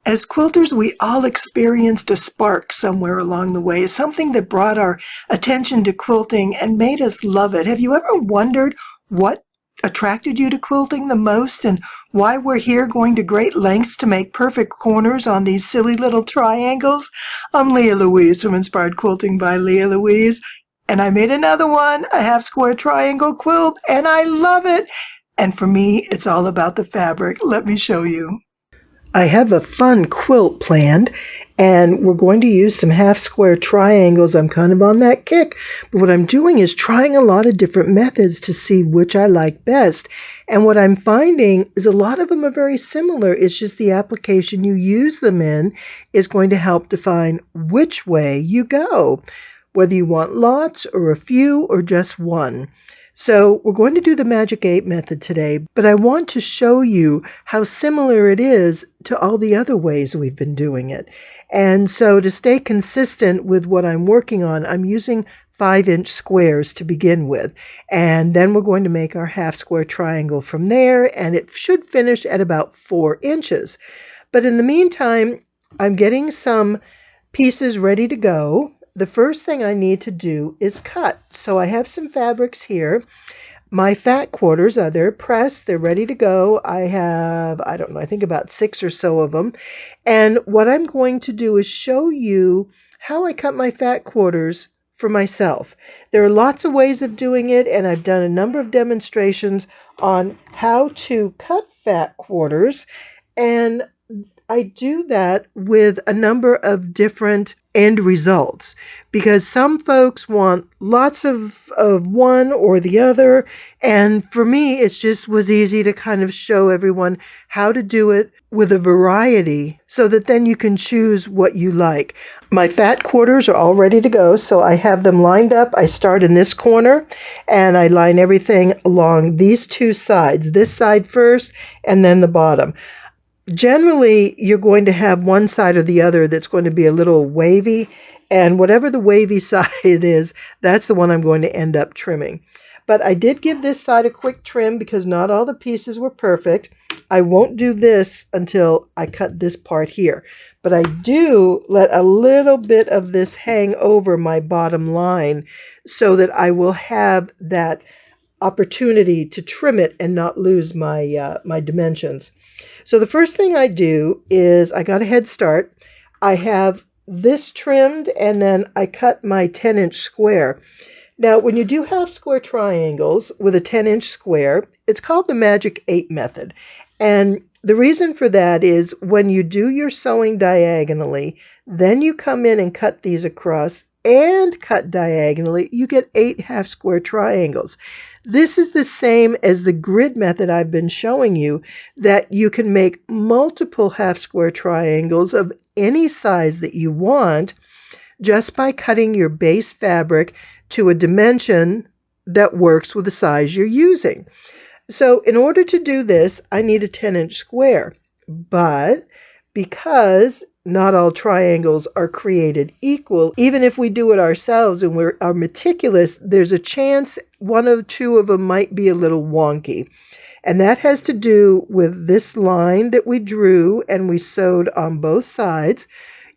As quilters, we all experienced a spark somewhere along the way, something that brought our attention to quilting and made us love it. Have you ever wondered what attracted you to quilting the most and why we're here going to great lengths to make perfect corners on these silly little triangles? I'm Lea Louise from Inspired Quilting by Lea Louise, and I made another one, a half square triangle quilt, and I love it. And for me, it's all about the fabric. Let me show you. I have a fun quilt planned, and we're going to use some half square triangles. I'm kind of on that kick, but what I'm doing is trying a lot of different methods to see which I like best. And what I'm finding is a lot of them are very similar. It's just the application you use them in is going to help define which way you go, whether you want lots or a few or just one. So we're going to do the Magic 8 method today, but I want to show you how similar it is to all the other ways we've been doing it. And so to stay consistent with what I'm working on, I'm using 5-inch squares to begin with. And then we're going to make our half square triangle from there, and it should finish at about 4 inches. But in the meantime, I'm getting some pieces ready to go. The first thing I need to do is cut. So I have some fabrics here. My fat quarters are they're pressed, they're ready to go. I have, I don't know, I think about 6 or so of them. And what I'm going to do is show you how I cut my fat quarters for myself. There are lots of ways of doing it, and I've done a number of demonstrations on how to cut fat quarters. And I do that with a number of different end results because some folks want lots of one or the other, and for me it just was easy to kind of show everyone how to do it with a variety so that then you can choose what you like. My fat quarters are all ready to go, so I have them lined up. I start in this corner and I line everything along these two sides, this side first and then the bottom. Generally, you're going to have one side or the other that's going to be a little wavy, and whatever the wavy side is, that's the one I'm going to end up trimming. But I did give this side a quick trim because not all the pieces were perfect. I won't do this until I cut this part here, but I do let a little bit of this hang over my bottom line so that I will have that opportunity to trim it and not lose my my dimensions. So the first thing I do is I got a head start. I have this trimmed and then I cut my 10-inch square. Now, when you do half square triangles with a 10-inch square, it's called the Magic 8 method. And the reason for that is when you do your sewing diagonally, then you come in and cut these across and cut diagonally, you get 8 half square triangles. This is the same as the grid method I've been showing you, that you can make multiple half square triangles of any size that you want just by cutting your base fabric to a dimension that works with the size you're using. So in order to do this, I need a 10-inch square, but because not all triangles are created equal, even if we do it ourselves and we are meticulous, there's a chance one or two of them might be a little wonky. And that has to do with this line that we drew and we sewed on both sides.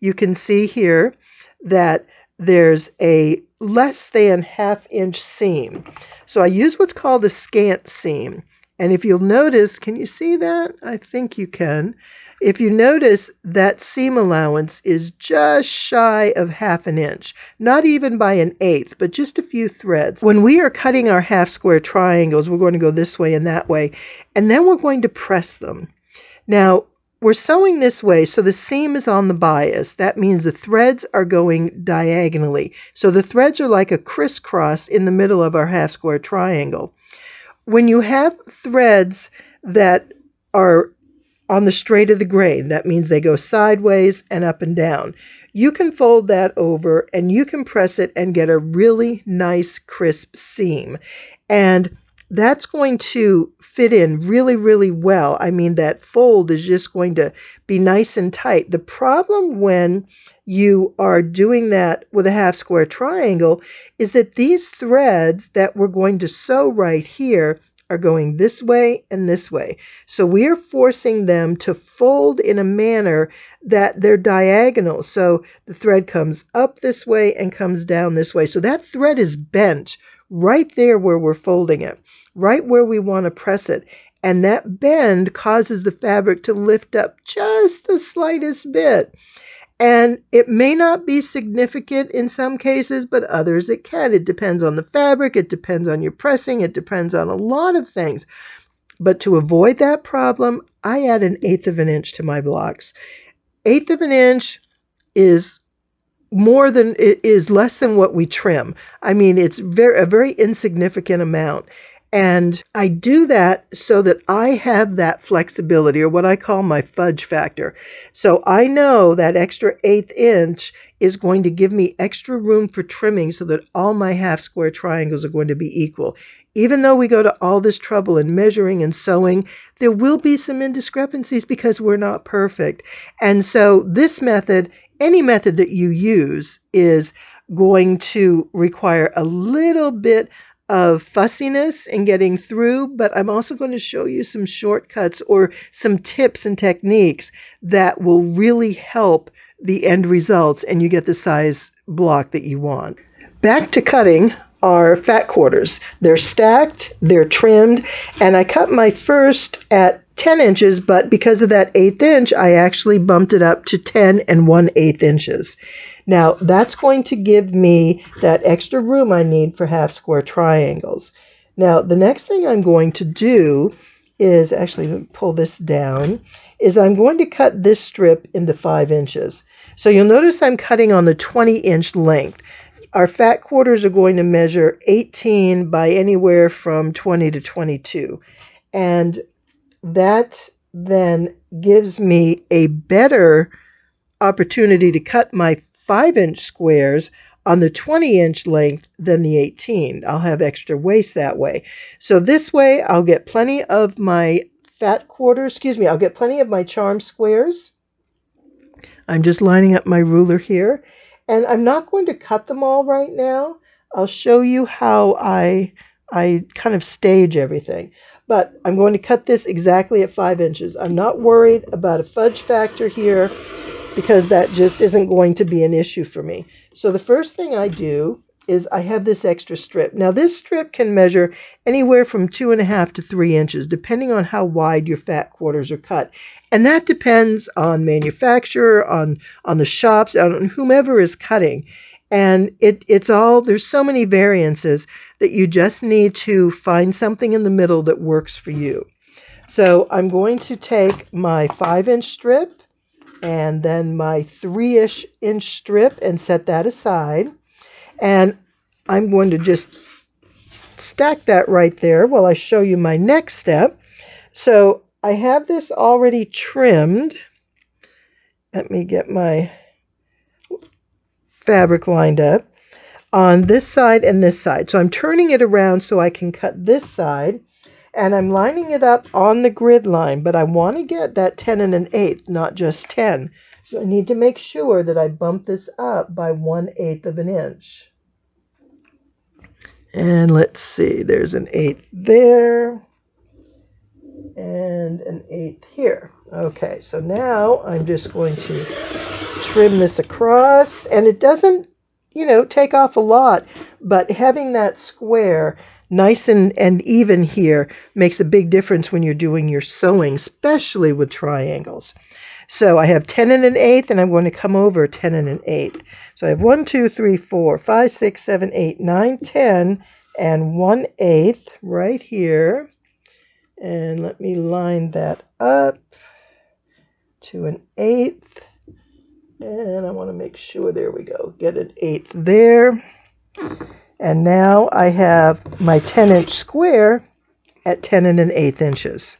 You can see here that there's a less than ½ inch seam. So I use what's called a scant seam. And if you'll notice, can you see that? I think you can. If you notice, that seam allowance is just shy of ½ inch, not even by 1/8, but just a few threads. When we are cutting our half square triangles, we're going to go this way and that way, and then we're going to press them. Now, we're sewing this way, so the seam is on the bias. That means the threads are going diagonally. So the threads are like a crisscross in the middle of our half square triangle. When you have threads that are on the straight of the grain, that means they go sideways and up and down. You can fold that over and you can press it and get a really nice crisp seam. And that's going to fit in really, really well. I mean, that fold is just going to be nice and tight. The problem when you are doing that with a half square triangle is that these threads that we're going to sew right here are going this way and this way. So we are forcing them to fold in a manner that they're diagonal. So the thread comes up this way and comes down this way. So that thread is bent right there where we're folding it, right where we want to press it. And that bend causes the fabric to lift up just the slightest bit. And it may not be significant in some cases, but others it can. It depends on the fabric. It depends on your pressing. It depends on a lot of things. But to avoid that problem, I add 1/8 of an inch to my blocks. 1/8 of an inch is less than what we trim. I mean, it's a very insignificant amount. And I do that so that I have that flexibility, or what I call my fudge factor. So I know that extra 1/8 inch is going to give me extra room for trimming so that all my half square triangles are going to be equal. Even though we go to all this trouble in measuring and sewing, there will be some indiscrepancies because we're not perfect. And so this method, any method that you use, is going to require a little bit of fussiness in getting through, but I'm also going to show you some shortcuts or some tips and techniques that will really help the end results and you get the size block that you want. Back to cutting our fat quarters. They're stacked, they're trimmed, and I cut my first at 10 inches, but because of that 1/8 inch, I actually bumped it up to 10 1/8 inches. Now, that's going to give me that extra room I need for half square triangles. Now, the next thing I'm going to do is, actually, let me pull this down, is I'm going to cut this strip into 5 inches. So you'll notice I'm cutting on the 20-inch length. Our fat quarters are going to measure 18 by anywhere from 20 to 22. And that then gives me a better opportunity to cut my 5-inch squares on the 20-inch length than the 18. I'll have extra waist that way. So this way I'll get plenty of my I'll get plenty of my charm squares. I'm just lining up my ruler here. And I'm not going to cut them all right now. I'll show you how I kind of stage everything. But I'm going to cut this exactly at 5 inches. I'm not worried about a fudge factor here because that just isn't going to be an issue for me. So the first thing I do is I have this extra strip. Now this strip can measure anywhere from 2.5 to 3 inches, depending on how wide your fat quarters are cut. And that depends on manufacturer, on the shops, on whomever is cutting. And there's so many variances that you just need to find something in the middle that works for you. So I'm going to take my 5-inch strip and then my 3-ish inch strip and set that aside. And I'm going to just stack that right there while I show you my next step. So I have this already trimmed. Let me get my fabric lined up on this side and this side. So I'm turning it around so I can cut this side, and I'm lining it up on the grid line, but I want to get that 10 1/8, not just 10. So I need to make sure that I bump this up by 1/8 of an inch. And let's see, there's an 1/8 there and an 1/8 here. Okay, so now I'm just going to trim this across, and it doesn't, take off a lot, but having that square nice and even here makes a big difference when you're doing your sewing, especially with triangles. So I have 10 1/8, and I'm going to come over 10 1/8. So I have 1, 2, 3, 4, 5, 6, 7, 8, 9, 10, and 1/8 right here. And let me line that up to an 1/8. And I want to make sure, there we go, get an 1/8 there. And now I have my 10-inch square at 10 1/8 inches.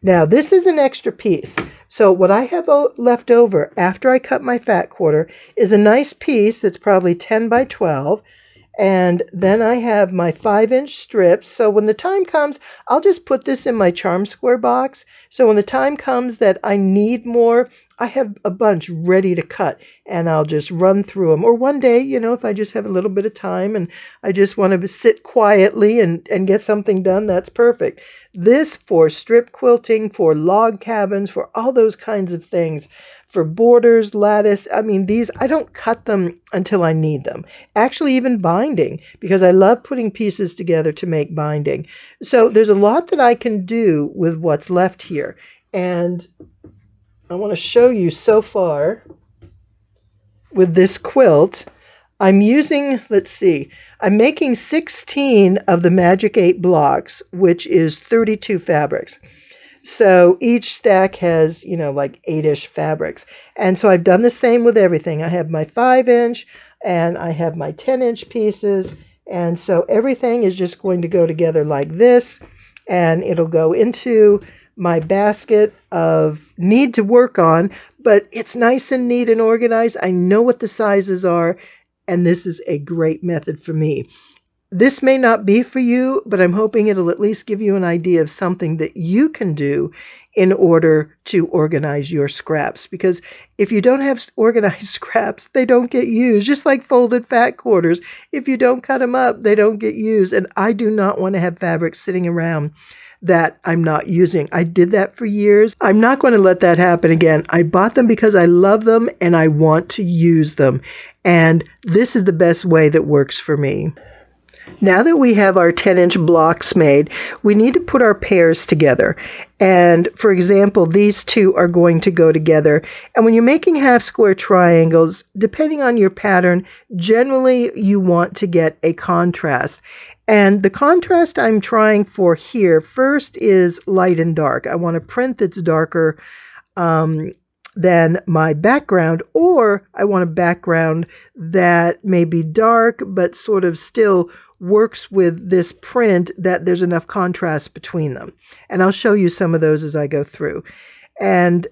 Now this is an extra piece. So what I have left over after I cut my fat quarter is a nice piece that's probably 10 by 12. And then I have my 5-inch strips. So when the time comes, I'll just put this in my charm square box. So when the time comes that I need more, I have a bunch ready to cut, and I'll just run through them. Or one day, if I just have a little bit of time and I just want to sit quietly and get something done, that's perfect. This for strip quilting, for log cabins, for all those kinds of things. For borders, lattice, these, I don't cut them until I need them. Actually, even binding, because I love putting pieces together to make binding. So there's a lot that I can do with what's left here. And I want to show you so far with this quilt. I'm using, let's see, I'm making 16 of the Magic 8 blocks, which is 32 fabrics. So each stack has, like 8-ish fabrics. And so I've done the same with everything. I have my 5-inch and I have my 10-inch pieces. And so everything is just going to go together like this. And it'll go into my basket of need to work on. But it's nice and neat and organized. I know what the sizes are. And this is a great method for me. This may not be for you, but I'm hoping it'll at least give you an idea of something that you can do in order to organize your scraps. Because if you don't have organized scraps, they don't get used. Just like folded fat quarters. If you don't cut them up, they don't get used. And I do not want to have fabric sitting around that I'm not using. I did that for years. I'm not going to let that happen again. I bought them because I love them and I want to use them. And this is the best way that works for me. Now that we have our 10-inch blocks made, we need to put our pairs together. And for example, these two are going to go together. And when you're making half square triangles, depending on your pattern, generally you want to get a contrast. And the contrast I'm trying for here first is light and dark. I want a print that's darker than my background, or I want a background that may be dark but sort of still works with this print, that there's enough contrast between them. And I'll show you some of those as I go through. And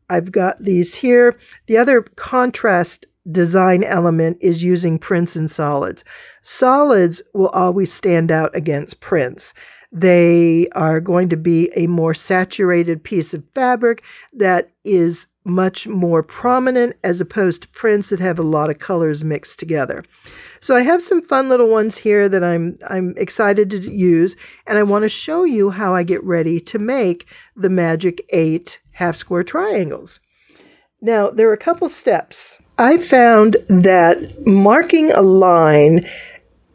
I've got these here. The other contrast design element is using prints and solids. Solids will always stand out against prints. They are going to be a more saturated piece of fabric that is much more prominent as opposed to prints that have a lot of colors mixed together. So I have some fun little ones here that I'm excited to use, and I want to show you how I get ready to make the Magic 8 half square triangles. Now, there are a couple steps. I found that marking a line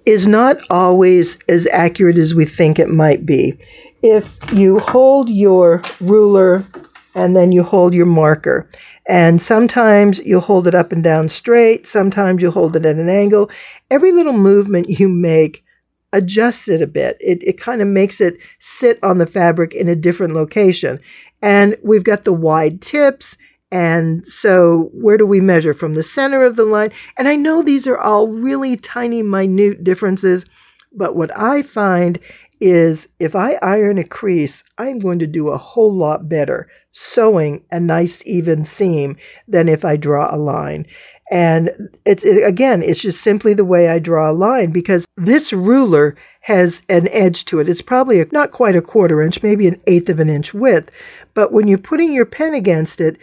is not always as accurate as we think it might be. If you hold your ruler and then you hold your marker, and sometimes you'll hold it up and down straight, sometimes you'll hold it at an angle. Every little movement you make adjusts it a bit. It kind of makes it sit on the fabric in a different location. And we've got the wide tips. And so where do we measure? From the center of the line. And I know these are all really tiny, minute differences, but what I find is if I iron a crease, I'm going to do a whole lot better sewing a nice even seam than if I draw a line. And it's just simply the way I draw a line, because this ruler has an edge to it. It's probably not quite a 1/4 inch, maybe 1/8 of an inch width. But when you're putting your pen against it,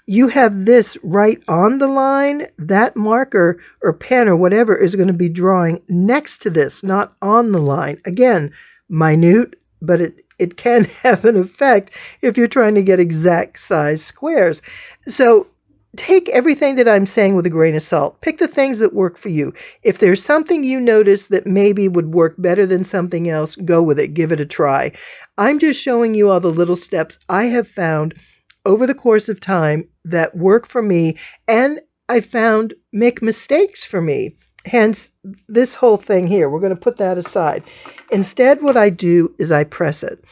you have this right on the line. That marker or pen or whatever is going to be drawing next to this, not on the line. Again, minute, but it can have an effect if you're trying to get exact size squares. So take everything that I'm saying with a grain of salt. Pick the things that work for you. If there's something you notice that maybe would work better than something else, go with it. Give it a try. I'm just showing you all the little steps I have found over the course of time that work for me, and I found make mistakes for me. Hence this whole thing here. We're going to put that aside. Instead, what I do is I press it.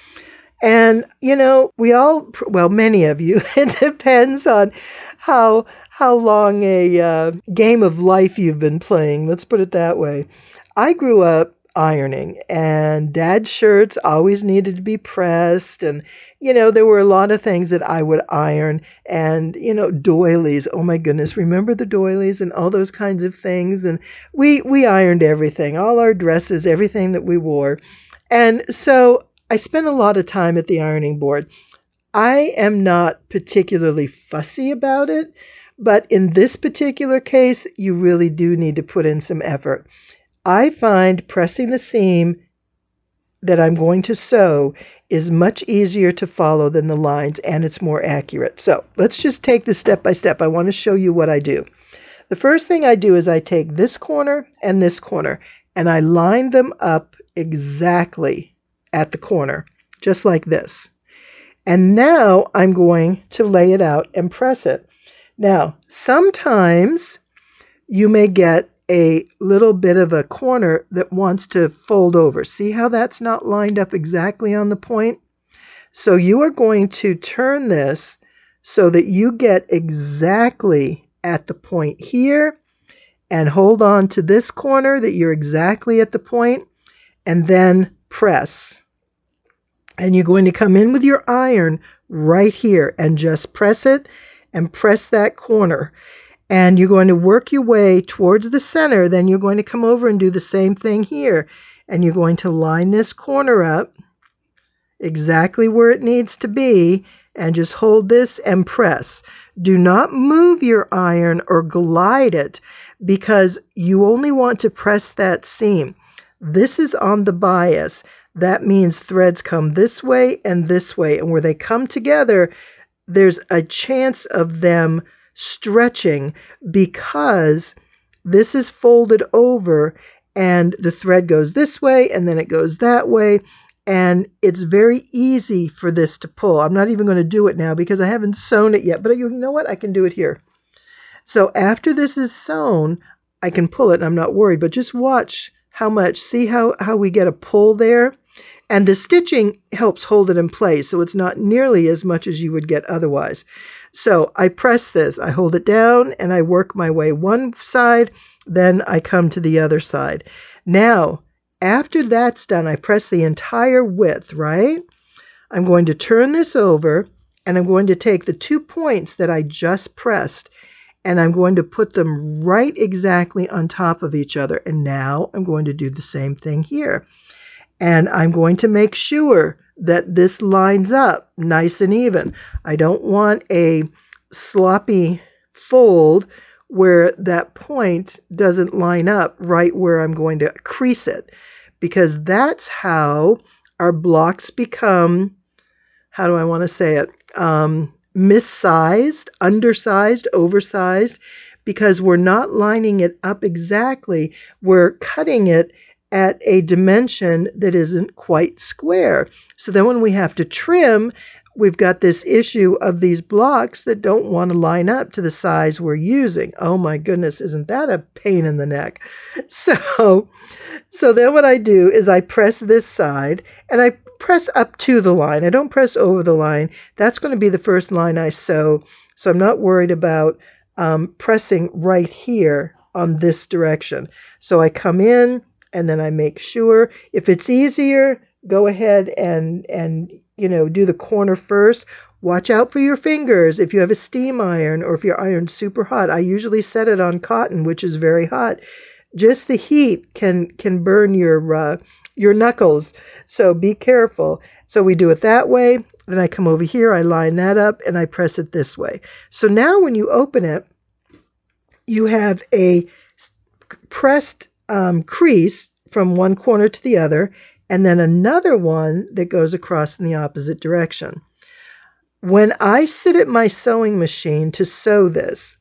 And, many of you, it depends on how long a game of life you've been playing. Let's put it that way. I grew up, ironing, and Dad's shirts always needed to be pressed, and there were a lot of things that I would iron, and doilies. Oh my goodness, remember the doilies and all those kinds of things? And we ironed everything, all our dresses, everything that we wore. And so I spent a lot of time at the ironing board. I am not particularly fussy about it, but in this particular case, you really do need to put in some effort. I find pressing the seam that I'm going to sew is much easier to follow than the lines, and it's more accurate. So let's just take this step by step. I want to show you what I do. The first thing I do is I take this corner, and I line them up exactly at the corner, just like this. And now I'm going to lay it out and press it. Now, sometimes you may get a little bit of a corner that wants to fold over. See how that's not lined up exactly on the point? So you are going to turn this so that you get exactly at the point here, and hold on to this corner that you're exactly at the point, and then press. And you're going to come in with your iron right here and just press it and press that corner. And you're going to work your way towards the center. Then you're going to come over and do the same thing here. And you're going to line this corner up exactly where it needs to be, and just hold this and press. Do not move your iron or glide it, because you only want to press that seam. This is on the bias. That means threads come this way, and where they come together, there's a chance of them stretching, because this is folded over and the thread goes this way and then it goes that way, and it's very easy for this to pull. I'm not even going to do it now because I haven't sewn it yet, but you know what? I can do it here. So after this is sewn, I can pull it and I'm not worried, but just watch how much. See how we get a pull there? And the stitching helps hold it in place, so it's not nearly as much as you would get otherwise. So I press this, I hold it down, and I work my way one side, then I come to the other side. Now, after that's done, I press the entire width, right? I'm going to turn this over, and I'm going to take the 2 points that I just pressed, and I'm going to put them right exactly on top of each other. And now I'm going to do the same thing here. And I'm going to make sure that this lines up nice and even. I don't want a sloppy fold where that point doesn't line up right where I'm going to crease it, because that's how our blocks become, how do I want to say it, missized, undersized, oversized, because we're not lining it up exactly. We're cutting it at a dimension that isn't quite square. So then when we have to trim, we've got this issue of these blocks that don't want to line up to the size we're using. Oh my goodness, isn't that a pain in the neck? So then what I do is I press this side, and I press up to the line. I don't press over the line. That's going to be the first line I sew. So I'm not worried about pressing right here on this direction. So I come in, and then I make sure. If it's easier, go ahead and do the corner first. Watch out for your fingers if you have a steam iron, or if your iron's super hot. I usually set it on cotton, which is very hot. Just the heat can burn your knuckles, so be careful. So we do it that way. Then I come over here, I line that up, and I press it this way. So now when you open it, you have a pressed crease from one corner to the other, and then another one that goes across in the opposite direction. When I sit at my sewing machine to sew this,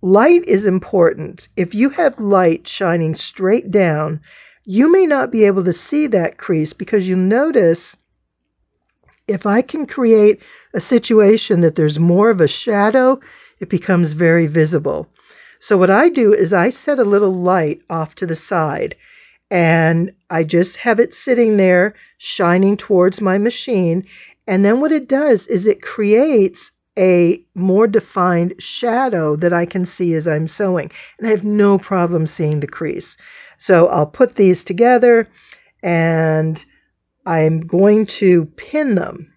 light is important. If you have light shining straight down, you may not be able to see that crease, because you'll notice if I can create a situation that there's more of a shadow, it becomes very visible. So what I do is I set a little light off to the side, and I just have it sitting there shining towards my machine. And then what it does is it creates a more defined shadow that I can see as I'm sewing. And I have no problem seeing the crease. So I'll put these together and I'm going to pin them.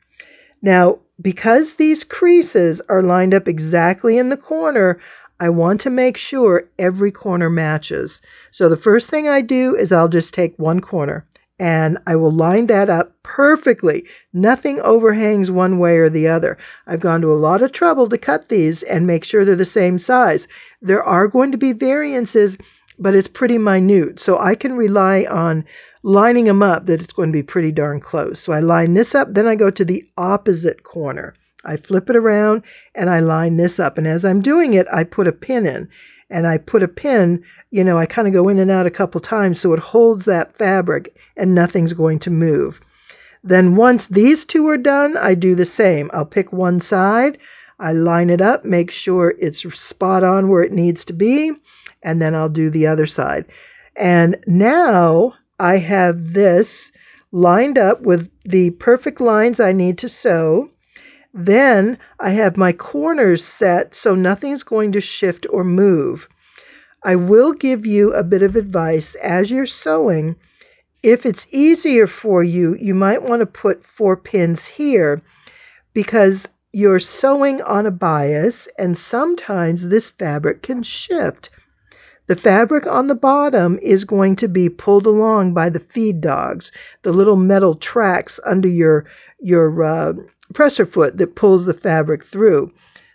Now, because these creases are lined up exactly in the corner, I want to make sure every corner matches. So the first thing I do is I'll just take one corner and I will line that up perfectly. Nothing overhangs one way or the other. I've gone to a lot of trouble to cut these and make sure they're the same size. There are going to be variances, but it's pretty minute. So I can rely on lining them up that it's going to be pretty darn close. So I line this up, then I go to the opposite corner. I flip it around and I line this up. And as I'm doing it, I put a pin in. And I put a pin, I kind of go in and out a couple times so it holds that fabric and nothing's going to move. Then once these two are done, I do the same. I'll pick one side, I line it up, make sure it's spot on where it needs to be, and then I'll do the other side. And now I have this lined up with the perfect lines I need to sew. Then I have my corners set so nothing's going to shift or move. I will give you a bit of advice as you're sewing. If it's easier for you, you might want to put 4 pins here because you're sewing on a bias and sometimes this fabric can shift. The fabric on the bottom is going to be pulled along by the feed dogs, the little metal tracks under your presser foot that pulls the fabric through.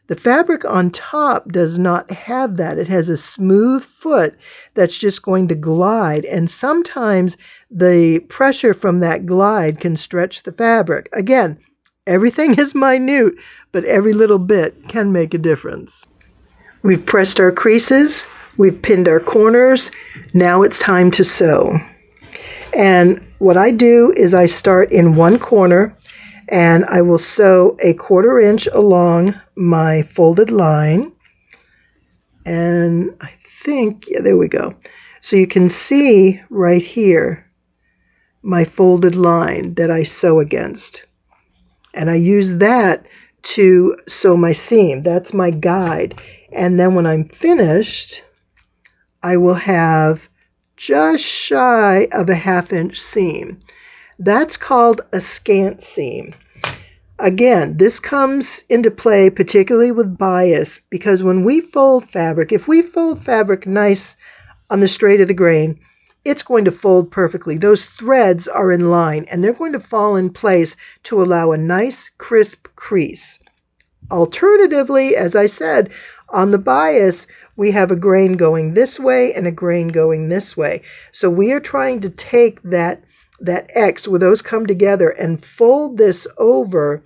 The fabric on top does not have that. It has a smooth foot that's just going to glide, and sometimes the pressure from that glide can stretch the fabric. Again, everything is minute, but every little bit can make a difference. We've pressed our creases, we've pinned our corners, now it's time to sew. And what I do is I start in one corner and I will sew a 1/4 inch along my folded line. And I think, yeah, there we go. So you can see right here my folded line that I sew against. And I use that to sew my seam. That's my guide. And then when I'm finished, I will have just shy of a 1/2 inch seam. That's called a scant seam. Again, this comes into play particularly with bias because when we fold fabric, if we fold fabric nice on the straight of the grain, it's going to fold perfectly. Those threads are in line and they're going to fall in place to allow a nice crisp crease. Alternatively, as I said, on the bias, we have a grain going this way and a grain going this way. So we are trying to take that X where those come together and fold this over,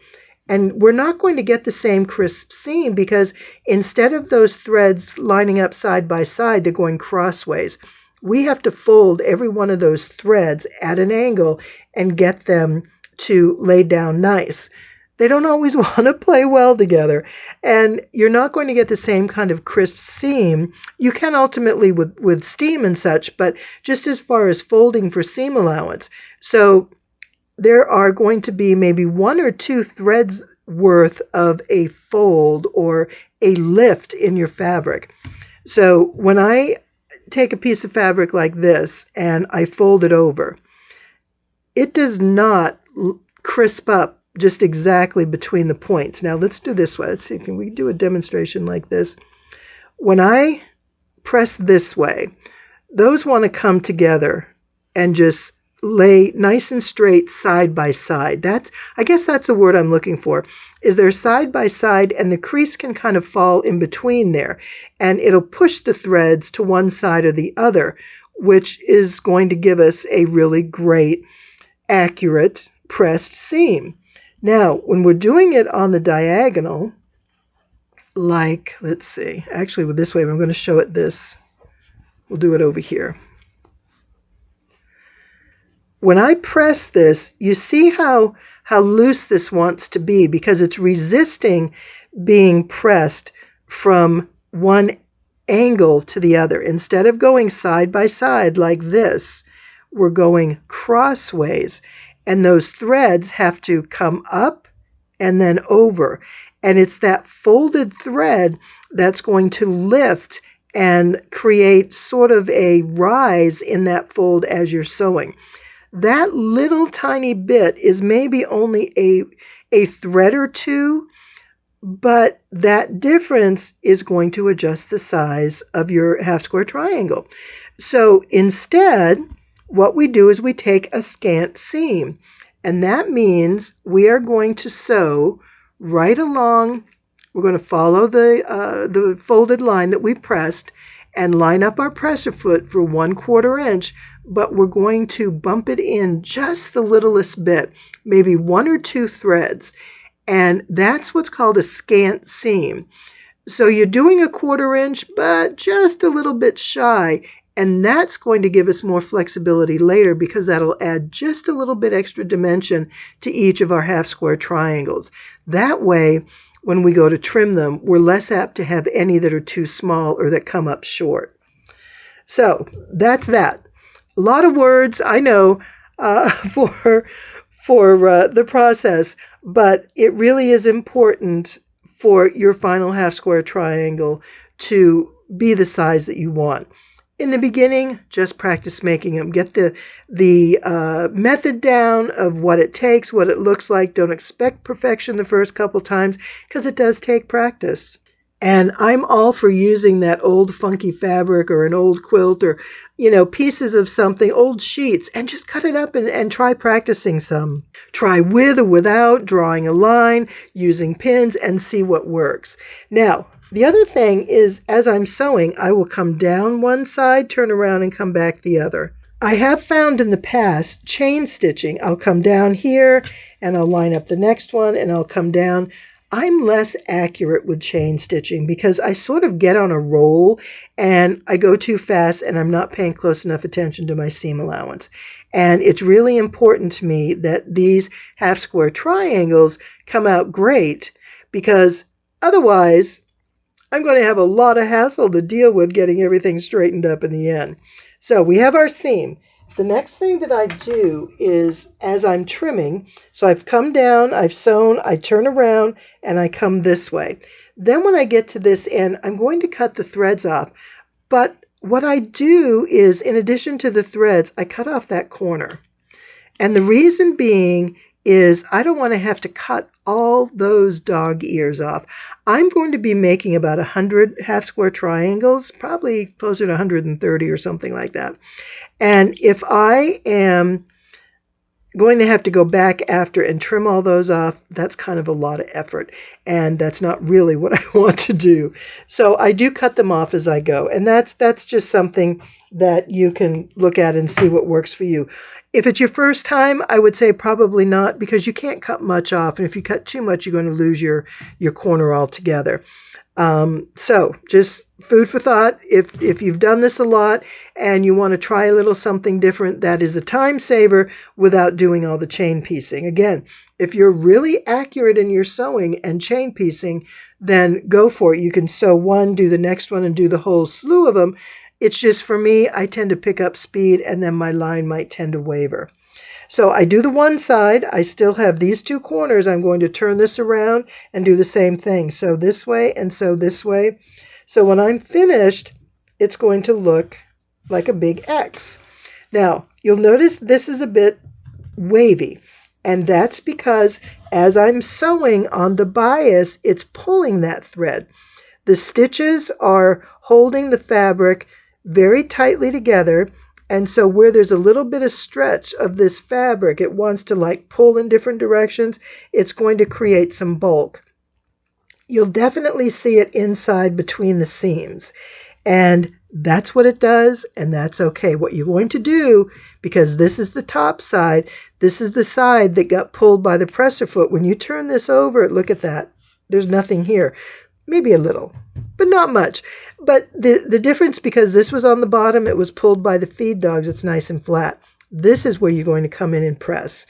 and we're not going to get the same crisp seam because instead of those threads lining up side by side, they're going crossways. We have to fold every one of those threads at an angle and get them to lay down nice. They don't always want to play well together, and you're not going to get the same kind of crisp seam. You can ultimately with steam and such, but just as far as folding for seam allowance. So there are going to be maybe 1 or 2 threads worth of a fold or a lift in your fabric. So when I take a piece of fabric like this and I fold it over, it does not crisp up just exactly between the points. Now let's do this way. Let's see, can we do a demonstration like this? When I press this way, those want to come together and just lay nice and straight side by side. I guess that's the word I'm looking for, is they're side by side and the crease can kind of fall in between there and it'll push the threads to one side or the other, which is going to give us a really great, accurate pressed seam. Now, when we're doing it on the diagonal, like, let's see, actually with this way, I'm going to show it this. We'll do it over here. When I press this, you see how loose this wants to be because it's resisting being pressed from one angle to the other. Instead of going side by side like this, we're going crossways. And those threads have to come up and then over. And it's that folded thread that's going to lift and create sort of a rise in that fold as you're sewing. That little tiny bit is maybe only a thread or two, but that difference is going to adjust the size of your half square triangle. So instead, what we do is we take a scant seam, and that means we are going to sew right along. We're going to follow the folded line that we pressed and line up our presser foot for 1/4 inch, but we're going to bump it in just the littlest bit, maybe 1 or 2 threads. And that's what's called a scant seam. So you're doing a 1/4 inch, but just a little bit shy. And that's going to give us more flexibility later because that'll add just a little bit extra dimension to each of our half square triangles. That way, when we go to trim them, we're less apt to have any that are too small or that come up short. So that's that. A lot of words, I know, for the process, but it really is important for your final half square triangle to be the size that you want. In the beginning, just practice making them. Get the method down of what it takes, what it looks like. Don't expect perfection the first couple times because it does take practice. And I'm all for using that old funky fabric or an old quilt or, pieces of something, old sheets, and just cut it up and try practicing some. Try with or without, drawing a line, using pins, and see what works. Now, the other thing is, as I'm sewing, I will come down one side, turn around, and come back the other. I have found in the past chain stitching. I'll come down here, and I'll line up the next one, and I'll come down. I'm less accurate with chain stitching because I sort of get on a roll, and I go too fast, and I'm not paying close enough attention to my seam allowance. And it's really important to me that these half square triangles come out great because otherwise, I'm going to have a lot of hassle to deal with getting everything straightened up in the end. So we have our seam. The next thing that I do is, as I'm trimming, so I've come down, I've sewn, I turn around, and I come this way. Then when I get to this end, I'm going to cut the threads off. But what I do is, in addition to the threads, I cut off that corner. And the reason being is I don't want to have to cut all those dog ears off. I'm going to be making about 100 half square triangles, probably closer to 130 or something like that. And if I am going to have to go back after and trim all those off, that's kind of a lot of effort. And that's not really what I want to do. So I do cut them off as I go. And that's just something that you can look at and see what works for you. If it's your first time, I would say probably not because you can't cut much off. And if you cut too much, you're going to lose your corner altogether. So just food for thought. If you've done this a lot and you want to try a little something different, that is a time saver without doing all the chain piecing. Again, if you're really accurate in your sewing and chain piecing, then go for it. You can sew one, do the next one, and do the whole slew of them. It's just for me, I tend to pick up speed and then my line might tend to waver. So I do the one side. I still have these two corners. I'm going to turn this around and do the same thing. So this way and so this way. So when I'm finished, it's going to look like a big X. Now, you'll notice this is a bit wavy. And that's because as I'm sewing on the bias, it's pulling that thread. The stitches are holding the fabric very tightly together. And so where there's a little bit of stretch of this fabric, it wants to like pull in different directions, it's going to create some bulk. You'll definitely see it inside between the seams. And that's what it does, and that's okay. What you're going to do, because this is the top side, this is the side that got pulled by the presser foot. When you turn this over, look at that. There's nothing here. Maybe a little, but not much. But the difference, because this was on the bottom, it was pulled by the feed dogs, it's nice and flat. This is where you're going to come in and press,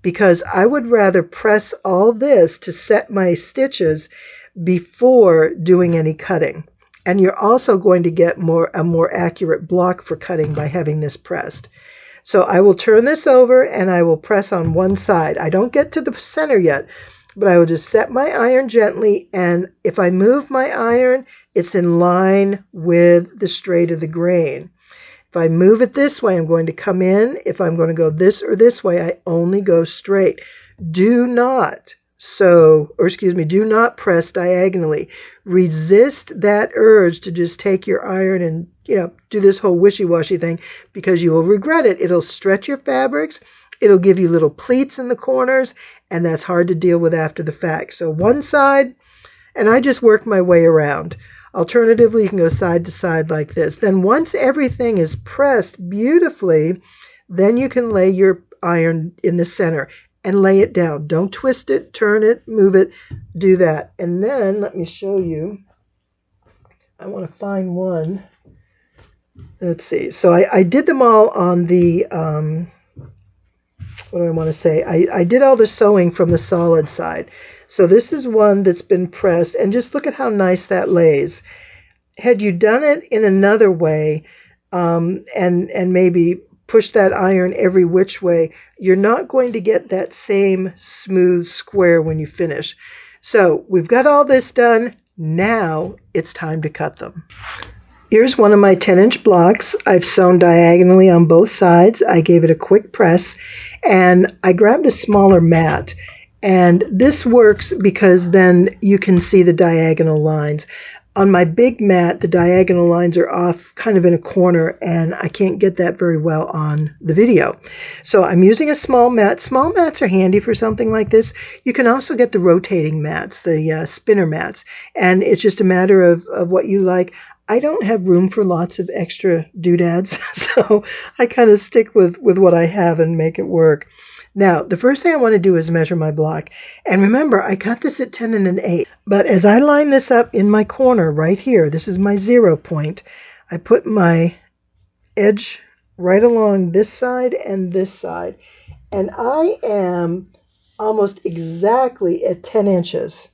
because I would rather press all this to set my stitches before doing any cutting. And you're also going to get a more accurate block for cutting by having this pressed. So I will turn this over and I will press on one side. I don't get to the center yet. but I will just set my iron gently, and if I move my iron, it's in line with the straight of the grain. If I move it this way, I'm going to come in. If I'm going to go this or this way, I only go straight. Do not do not press diagonally. Resist that urge to just take your iron and, do this whole wishy-washy thing, because you will regret it. It'll stretch your fabrics. It'll give you little pleats in the corners, and that's hard to deal with after the fact. So one side, and I just work my way around. Alternatively, you can go side to side like this. Then once everything is pressed beautifully, then you can lay your iron in the center and lay it down. Don't twist it, turn it, move it, do that. And then let me show you. I want to find one. Let's see. So I did them all on the, what do I want to say? I did all the sewing from the solid side. So this is one that's been pressed, and just look at how nice that lays. Had you done it in another way, and maybe push that iron every which way, you're not going to get that same smooth square when you finish. So we've got all this done. Now it's time to cut them. Here's one of my 10-inch blocks. I've sewn diagonally on both sides. I gave it a quick press, and I grabbed a smaller mat. And this works because then you can see the diagonal lines. On my big mat, the diagonal lines are off kind of in a corner, and I can't get that very well on the video. So I'm using a small mat. Small mats are handy for something like this. You can also get the rotating mats, the spinner mats, and it's just a matter of what you like. I don't have room for lots of extra doodads, so I kind of stick with what I have and make it work. Now, the first thing I want to do is measure my block. And remember, I cut this at 10 1/8. But as I line this up in my corner right here, this is my 0 point, I put my edge right along this side and this side. And I am almost exactly at 10 inches.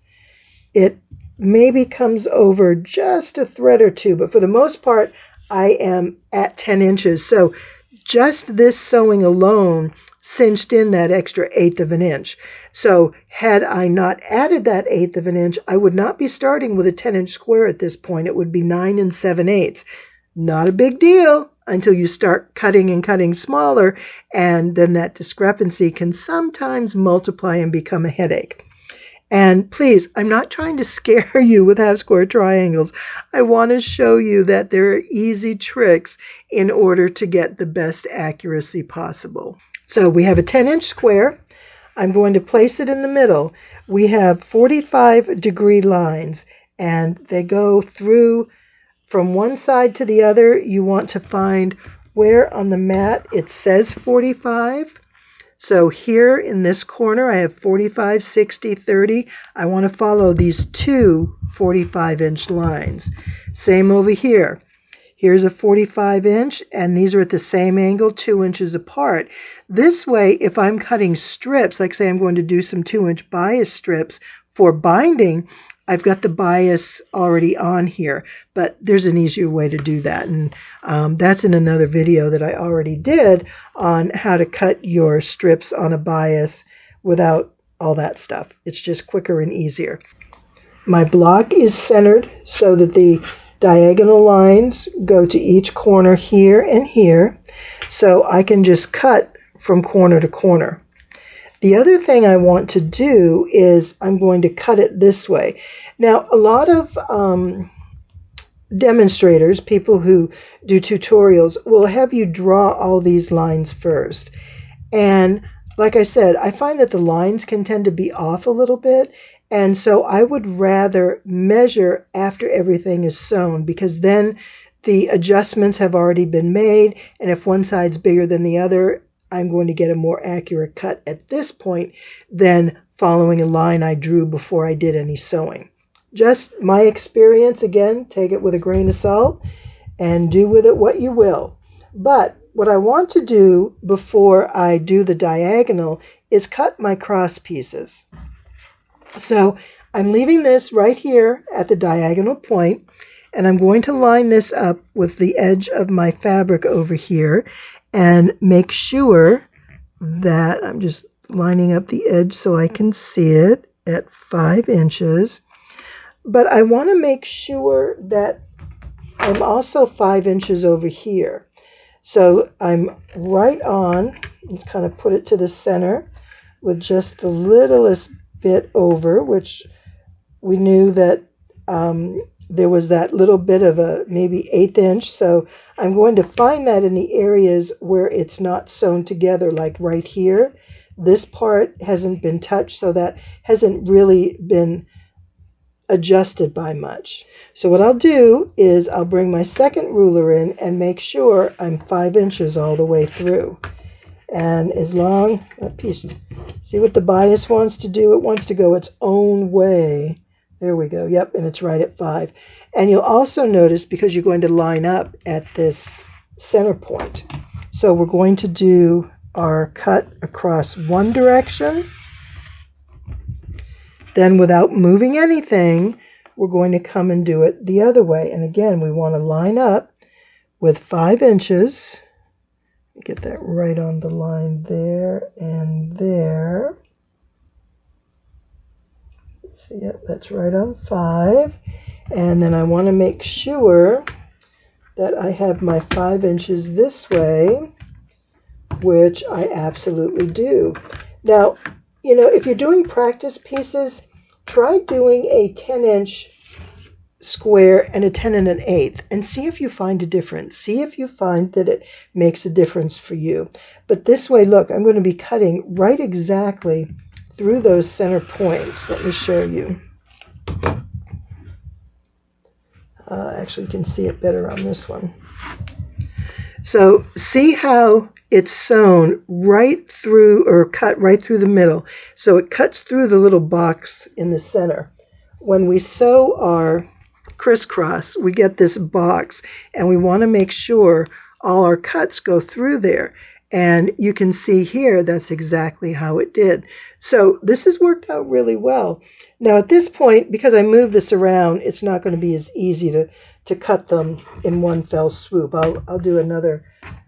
It maybe comes over just a thread or two, but for the most part, I am at 10 inches. So just this sewing alone cinched in that extra 1/8 of an inch. So had I not added that 1/8 of an inch, I would not be starting with a 10-inch square at this point. It would be 9 7/8. Not a big deal until you start cutting and cutting smaller, and then that discrepancy can sometimes multiply and become a headache. And please, I'm not trying to scare you with half square triangles. I want to show you that there are easy tricks in order to get the best accuracy possible. So we have a 10-inch square. I'm going to place it in the middle. We have 45-degree lines, and they go through from one side to the other. You want to find where on the mat it says 45. So here in this corner, I have 45, 60, 30. I want to follow these two 45-inch lines. Same over here. Here's a 45-inch, and these are at the same angle, 2 inches apart. This way, if I'm cutting strips, like say I'm going to do some 2-inch bias strips for binding, I've got the bias already on here, but there's an easier way to do that, and that's in another video that I already did on how to cut your strips on a bias without all that stuff. It's just quicker and easier. My block is centered so that the diagonal lines go to each corner here and here, so I can just cut from corner to corner. The other thing I want to do is I'm going to cut it this way. Now, a lot of demonstrators, people who do tutorials, will have you draw all these lines first. And like I said, I find that the lines can tend to be off a little bit. And so I would rather measure after everything is sewn, because then the adjustments have already been made. And if one side's bigger than the other, I'm going to get a more accurate cut at this point than following a line I drew before I did any sewing. Just my experience, again, take it with a grain of salt and do with it what you will. But what I want to do before I do the diagonal is cut my cross pieces. So I'm leaving this right here at the diagonal point, and I'm going to line this up with the edge of my fabric over here and make sure that I'm just lining up the edge so I can see it. at 5 inches, but I want to make sure that I'm also 5 inches over here. So I'm right on, let's kind of put it to the center with just the littlest bit over, which we knew that there was that little bit of a maybe 1/8 inch. So I'm going to find that in the areas where it's not sewn together, like right here. This part hasn't been touched, so that hasn't really been adjusted by much. So what I'll do is I'll bring my second ruler in and make sure I'm 5 inches all the way through. And as long, that piece, see what the bias wants to do? It wants to go its own way. There we go. Yep, and it's right at 5. And you'll also notice, because you're going to line up at this center point. So we're going to do our cut across one direction. Then without moving anything, we're going to come and do it the other way. And again, we want to line up with 5 inches. Get that right on the line there and there. Let's see, yep, that's right on 5. And then I want to make sure that I have my 5 inches this way, which I absolutely do. Now, you know, if you're doing practice pieces, try doing a 10-inch square and a 10 1/8 and see if you find a difference. See if you find that it makes a difference for you. But this way, look, I'm going to be cutting right exactly through those center points. Let me show you. Actually, you can see it better on this one. So see how it's sewn right through, or cut right through the middle. So it cuts through the little box in the center. When we sew our crisscross, we get this box, and we want to make sure all our cuts go through there. And you can see here, that's exactly how it did. So this has worked out really well. Now at this point, because I moved this around, it's not going to be as easy to cut them in one fell swoop. I'll do another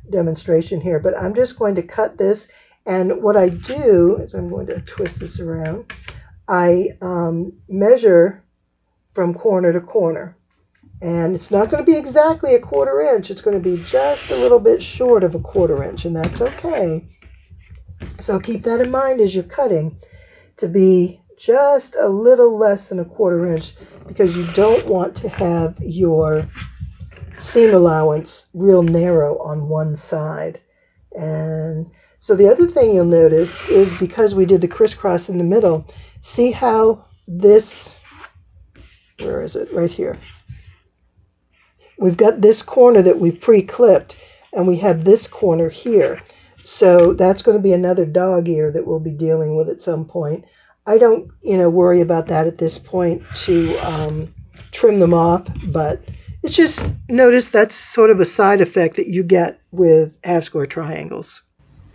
demonstration here, but I'm just going to cut this. And what I do is I'm going to twist this around. I measure from corner to corner. And it's not going to be exactly a 1/4 inch. It's going to be just a little bit short of a 1/4 inch, and that's okay. So keep that in mind as you're cutting, to be just a little less than a 1/4 inch, because you don't want to have your seam allowance real narrow on one side. And so the other thing you'll notice is, because we did the crisscross in the middle, see how this, where is it? Right here. We've got this corner that we pre-clipped, and we have this corner here. So that's going to be another dog ear that we'll be dealing with at some point. I don't, worry about that at this point to trim them off, but it's just, notice that's sort of a side effect that you get with half square triangles.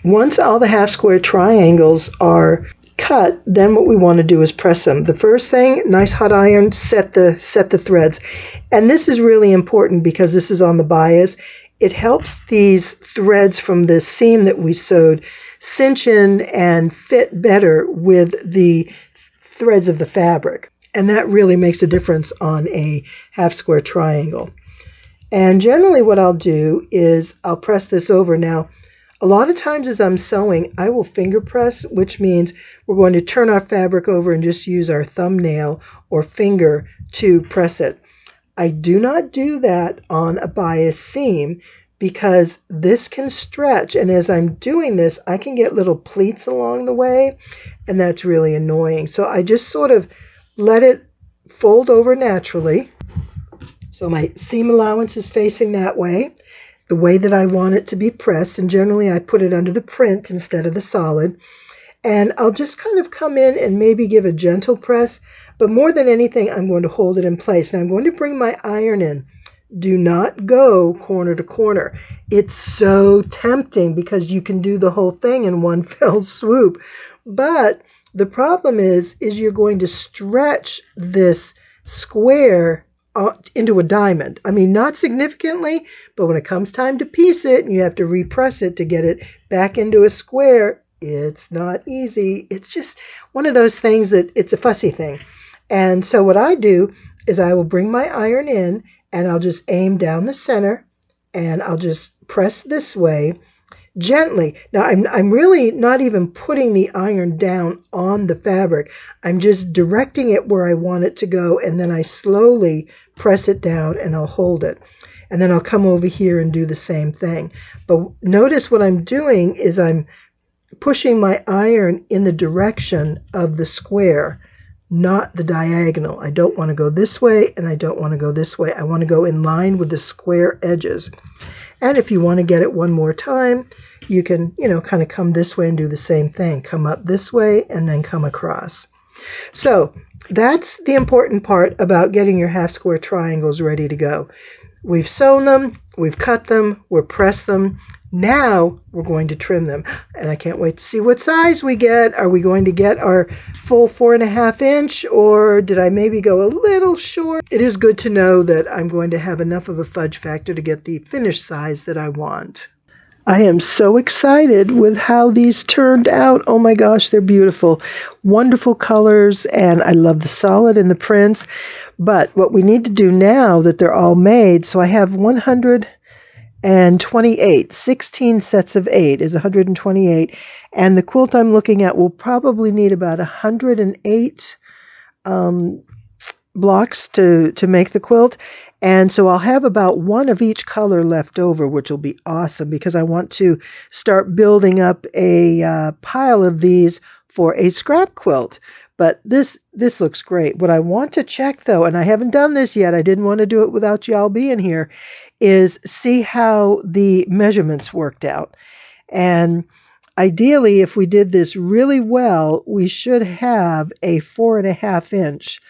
Once all the half square triangles are cut, then what we want to do is press them. The first thing, nice hot iron, set the threads. And this is really important because this is on the bias. It helps these threads from the seam that we sewed cinch in and fit better with the threads of the fabric. And that really makes a difference on a half square triangle. And generally what I'll do is I'll press this over. Now, a lot of times as I'm sewing, I will finger press, which means we're going to turn our fabric over and just use our thumbnail or finger to press it. I do not do that on a bias seam because this can stretch, and as I'm doing this, I can get little pleats along the way, and that's really annoying. So I just sort of let it fold over naturally. So my seam allowance is facing that way, the way that I want it to be pressed, and generally I put it under the print instead of the solid. And I'll just kind of come in and maybe give a gentle press, but more than anything, I'm going to hold it in place. Now I'm going to bring my iron in. Do not go corner to corner. It's so tempting because you can do the whole thing in one fell swoop. But the problem is you're going to stretch this square into a diamond. I mean, not significantly, but when it comes time to piece it and you have to repress it to get it back into a square, It's not easy. It's just one of those things that it's a fussy thing. And so what I do is I will bring my iron in and I'll just aim down the center and I'll just press this way gently. Now I'm really not even putting the iron down on the fabric. I'm just directing it where I want it to go, and then I slowly press it down and I'll hold it. And then I'll come over here and do the same thing. But notice what I'm doing is I'm pushing my iron in the direction of the square, not the diagonal. I don't want to go this way and I don't want to go this way. I want to go in line with the square edges. And if you want to get it one more time, you can, kind of come this way and do the same thing. Come up this way and then come across. So that's the important part about getting your half square triangles ready to go. We've sewn them, we've cut them, we've pressed them. Now we're going to trim them. And I can't wait to see what size we get. Are we going to get our full 4.5 inch, or did I maybe go a little short? It is good to know that I'm going to have enough of a fudge factor to get the finished size that I want. I am so excited with how these turned out. Oh my gosh, they're beautiful. Wonderful colors, and I love the solid and the prints. But what we need to do now that they're all made, so I have 128, 16 sets of 8 is 128, and the quilt I'm looking at will probably need about 108 blocks to make the quilt. And so I'll have about one of each color left over, which will be awesome because I want to start building up a pile of these for a scrap quilt. But this looks great. What I want to check, though, and I haven't done this yet, I didn't want to do it without y'all being here, is see how the measurements worked out. And ideally, if we did this really well, we should have a 4.5 inch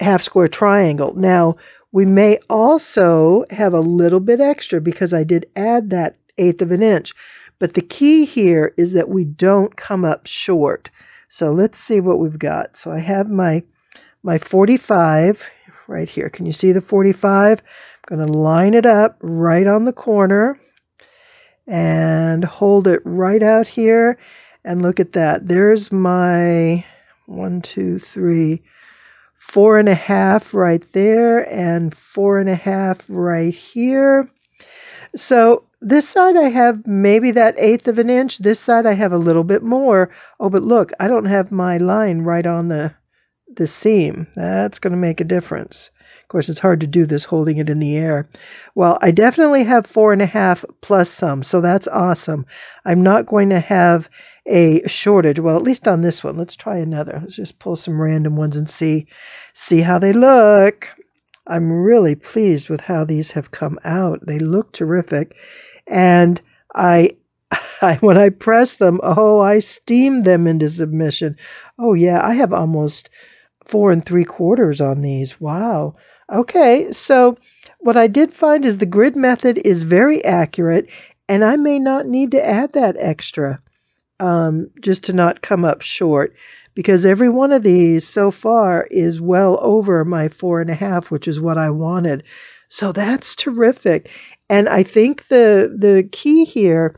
half square triangle. Now, we may also have a little bit extra because I did add that 1/8 of an inch. But the key here is that we don't come up short. So let's see what we've got. So I have my 45 right here. Can you see the 45? I'm going to line it up right on the corner and hold it right out here. And look at that. There's my 1, 2, 3, 4.5 right there and 4.5 right here. So this side I have maybe that 1/8 of an inch. This side I have a little bit more. Oh, but look, I don't have my line right on the seam. That's going to make a difference. Of course, it's hard to do this holding it in the air. Well, I definitely have 4.5 plus some, so that's awesome. I'm not going to have a shortage. Well, at least on this one. Let's try another. Let's just pull some random ones and see how they look. I'm really pleased with how these have come out. They look terrific. And when I press them, I steamed them into submission. Oh yeah, I have almost 4 3/4 on these. Wow. Okay, so what I did find is the grid method is very accurate, and I may not need to add that extra just to not come up short, because every one of these so far is well over my 4.5, which is what I wanted. So that's terrific. And I think the key here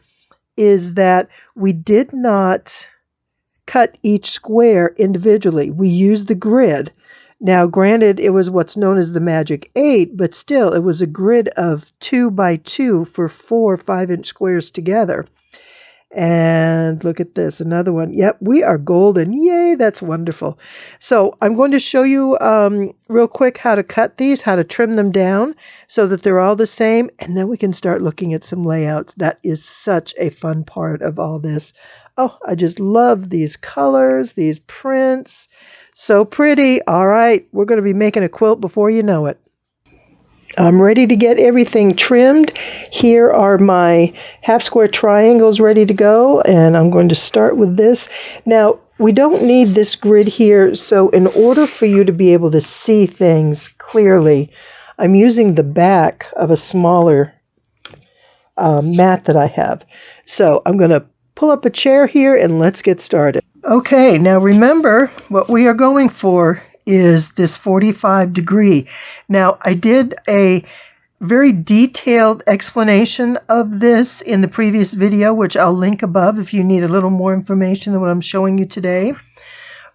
is that we did not cut each square individually. We used the grid. Now, granted, it was what's known as the magic 8, but still, it was a grid of 2 by 2 for 4 5-inch squares together. And look at this, another one. Yep, we are golden. Yay, that's wonderful. So I'm going to show you real quick how to cut these, how to trim them down so that they're all the same, and then we can start looking at some layouts. That is such a fun part of all this. Oh, I just love these colors, these prints. So pretty. All right, we're going to be making a quilt before you know it. I'm ready to get everything trimmed. Here are my half square triangles ready to go, and I'm going to start with this. Now, we don't need this grid here, so in order for you to be able to see things clearly, I'm using the back of a smaller mat that I have. So I'm going to pull up a chair here and let's get started. Okay, now remember what we are going for is this 45 degree. Now, I did a very detailed explanation of this in the previous video, which I'll link above if you need a little more information than what I'm showing you today.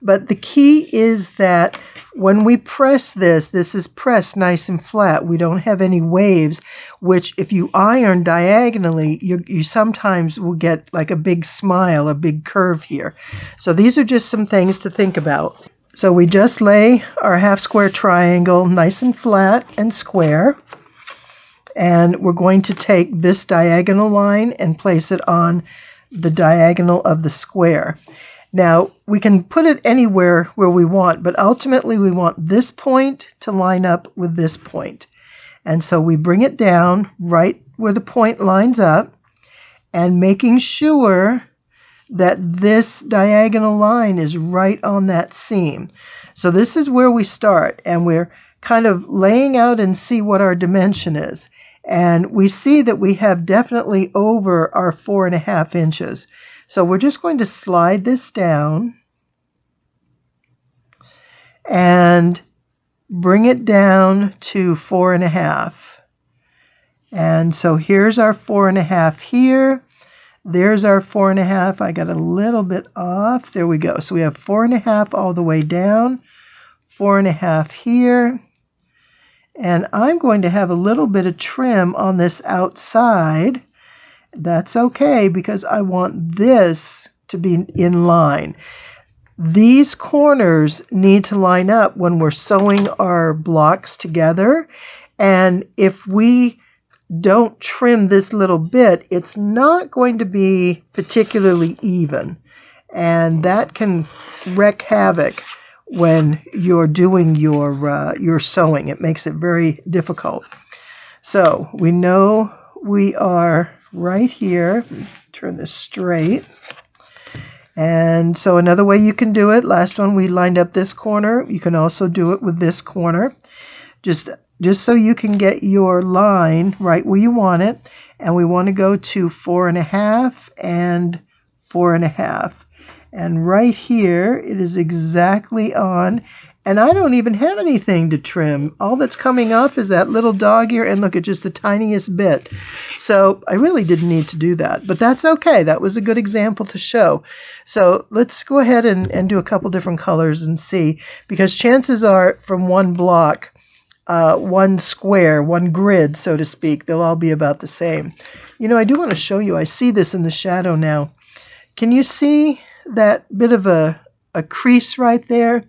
But the key is that when we press this is pressed nice and flat. We don't have any waves, which if you iron diagonally, you sometimes will get like a big smile, a big curve here. So these are just some things to think about. So we just lay our half square triangle nice and flat and square. And we're going to take this diagonal line and place it on the diagonal of the square. Now, we can put it anywhere where we want, but ultimately we want this point to line up with this point. And so we bring it down right where the point lines up, and making sure that this diagonal line is right on that seam. So this is where we start, and we're kind of laying out and see what our dimension is. And we see that we have definitely over our 4.5 inches. So we're just going to slide this down and bring it down to 4.5. And so here's our 4.5 here. There's our 4.5. I got a little bit off. There we go. So we have 4.5 all the way down, 4.5 here. And I'm going to have a little bit of trim on this outside. That's okay because I want this to be in line. These corners need to line up when we're sewing our blocks together. And if we don't trim this little bit, it's not going to be particularly even. And that can wreak havoc when you're doing your sewing. It makes it very difficult. So we know we are right here. Turn this straight. And so another way you can do it, last one we lined up this corner. You can also do it with this corner. Just so you can get your line right where you want it. And we want to go to 4.5 and 4.5. And right here, it is exactly on. And I don't even have anything to trim. All that's coming off is that little dog ear, and look at just the tiniest bit. So I really didn't need to do that, but that's okay. That was a good example to show. So let's go ahead and do a couple different colors and see, because chances are from one block, one square, one grid, so to speak, they'll all be about the same. You know, I do want to show you. I see this in the shadow now. Can you see that bit of a crease right there?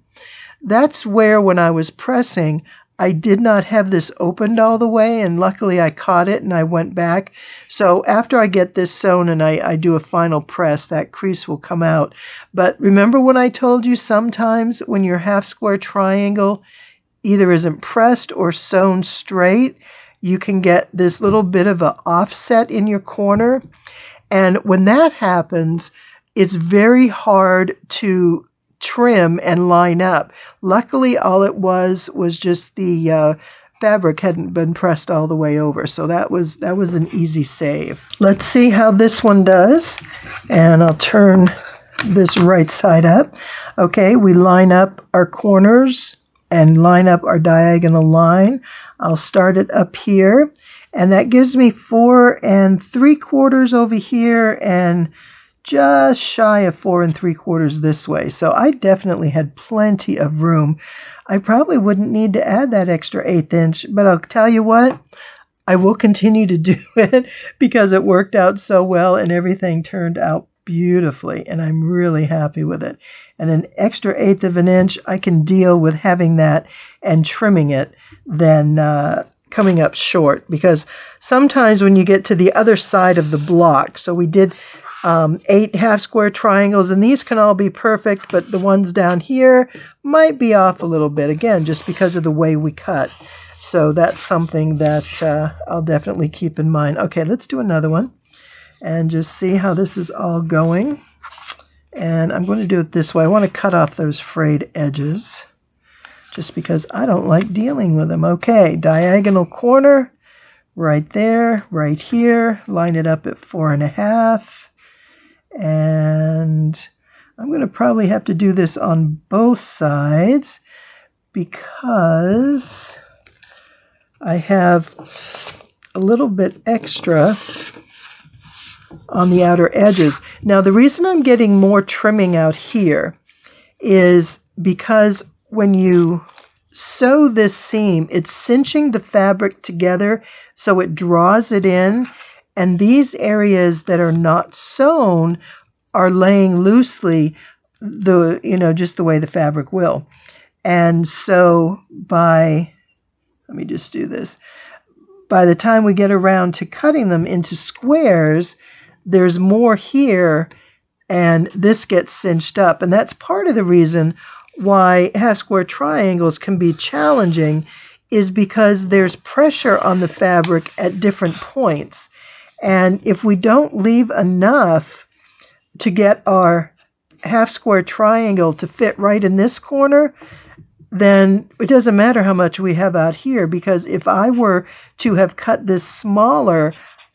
That's where when I was pressing, I did not have this opened all the way, and luckily I caught it and I went back. So after I get this sewn and I do a final press, that crease will come out. But remember when I told you sometimes when your half square triangle either isn't pressed or sewn straight, you can get this little bit of an offset in your corner. And when that happens, it's very hard to trim and line up. Luckily, all it was just the fabric hadn't been pressed all the way over, so that was an easy save. Let's see how this one does, and I'll turn this right side up. Okay, we line up our corners and line up our diagonal line. I'll start it up here, and that gives me 4 3/4 over here and just shy of 4 3/4 this way. So I definitely had plenty of room. I probably wouldn't need to add that extra 1/8 inch, but I'll tell you what, I will continue to do it because it worked out so well and everything turned out beautifully, and I'm really happy with it. And an extra 1/8 of an inch, I can deal with having that and trimming it than coming up short, because sometimes when you get to the other side of the block, so we did 8 half square triangles, and these can all be perfect, but the ones down here might be off a little bit, again, just because of the way we cut. So that's something that I'll definitely keep in mind. Okay, let's do another one and just see how this is all going. And I'm going to do it this way. I want to cut off those frayed edges just because I don't like dealing with them. Okay, diagonal corner right there, right here. Line it up at 4.5. And I'm going to probably have to do this on both sides because I have a little bit extra on the outer edges. Now, the reason I'm getting more trimming out here is because when you sew this seam, it's cinching the fabric together so it draws it in, and these areas that are not sewn are laying loosely, just the way the fabric will. And so let me just do this. By the time we get around to cutting them into squares, there's more here, and this gets cinched up. And that's part of the reason why half square triangles can be challenging, is because there's pressure on the fabric at different points. And if we don't leave enough to get our half square triangle to fit right in this corner, then it doesn't matter how much we have out here, because if I were to have cut this smaller,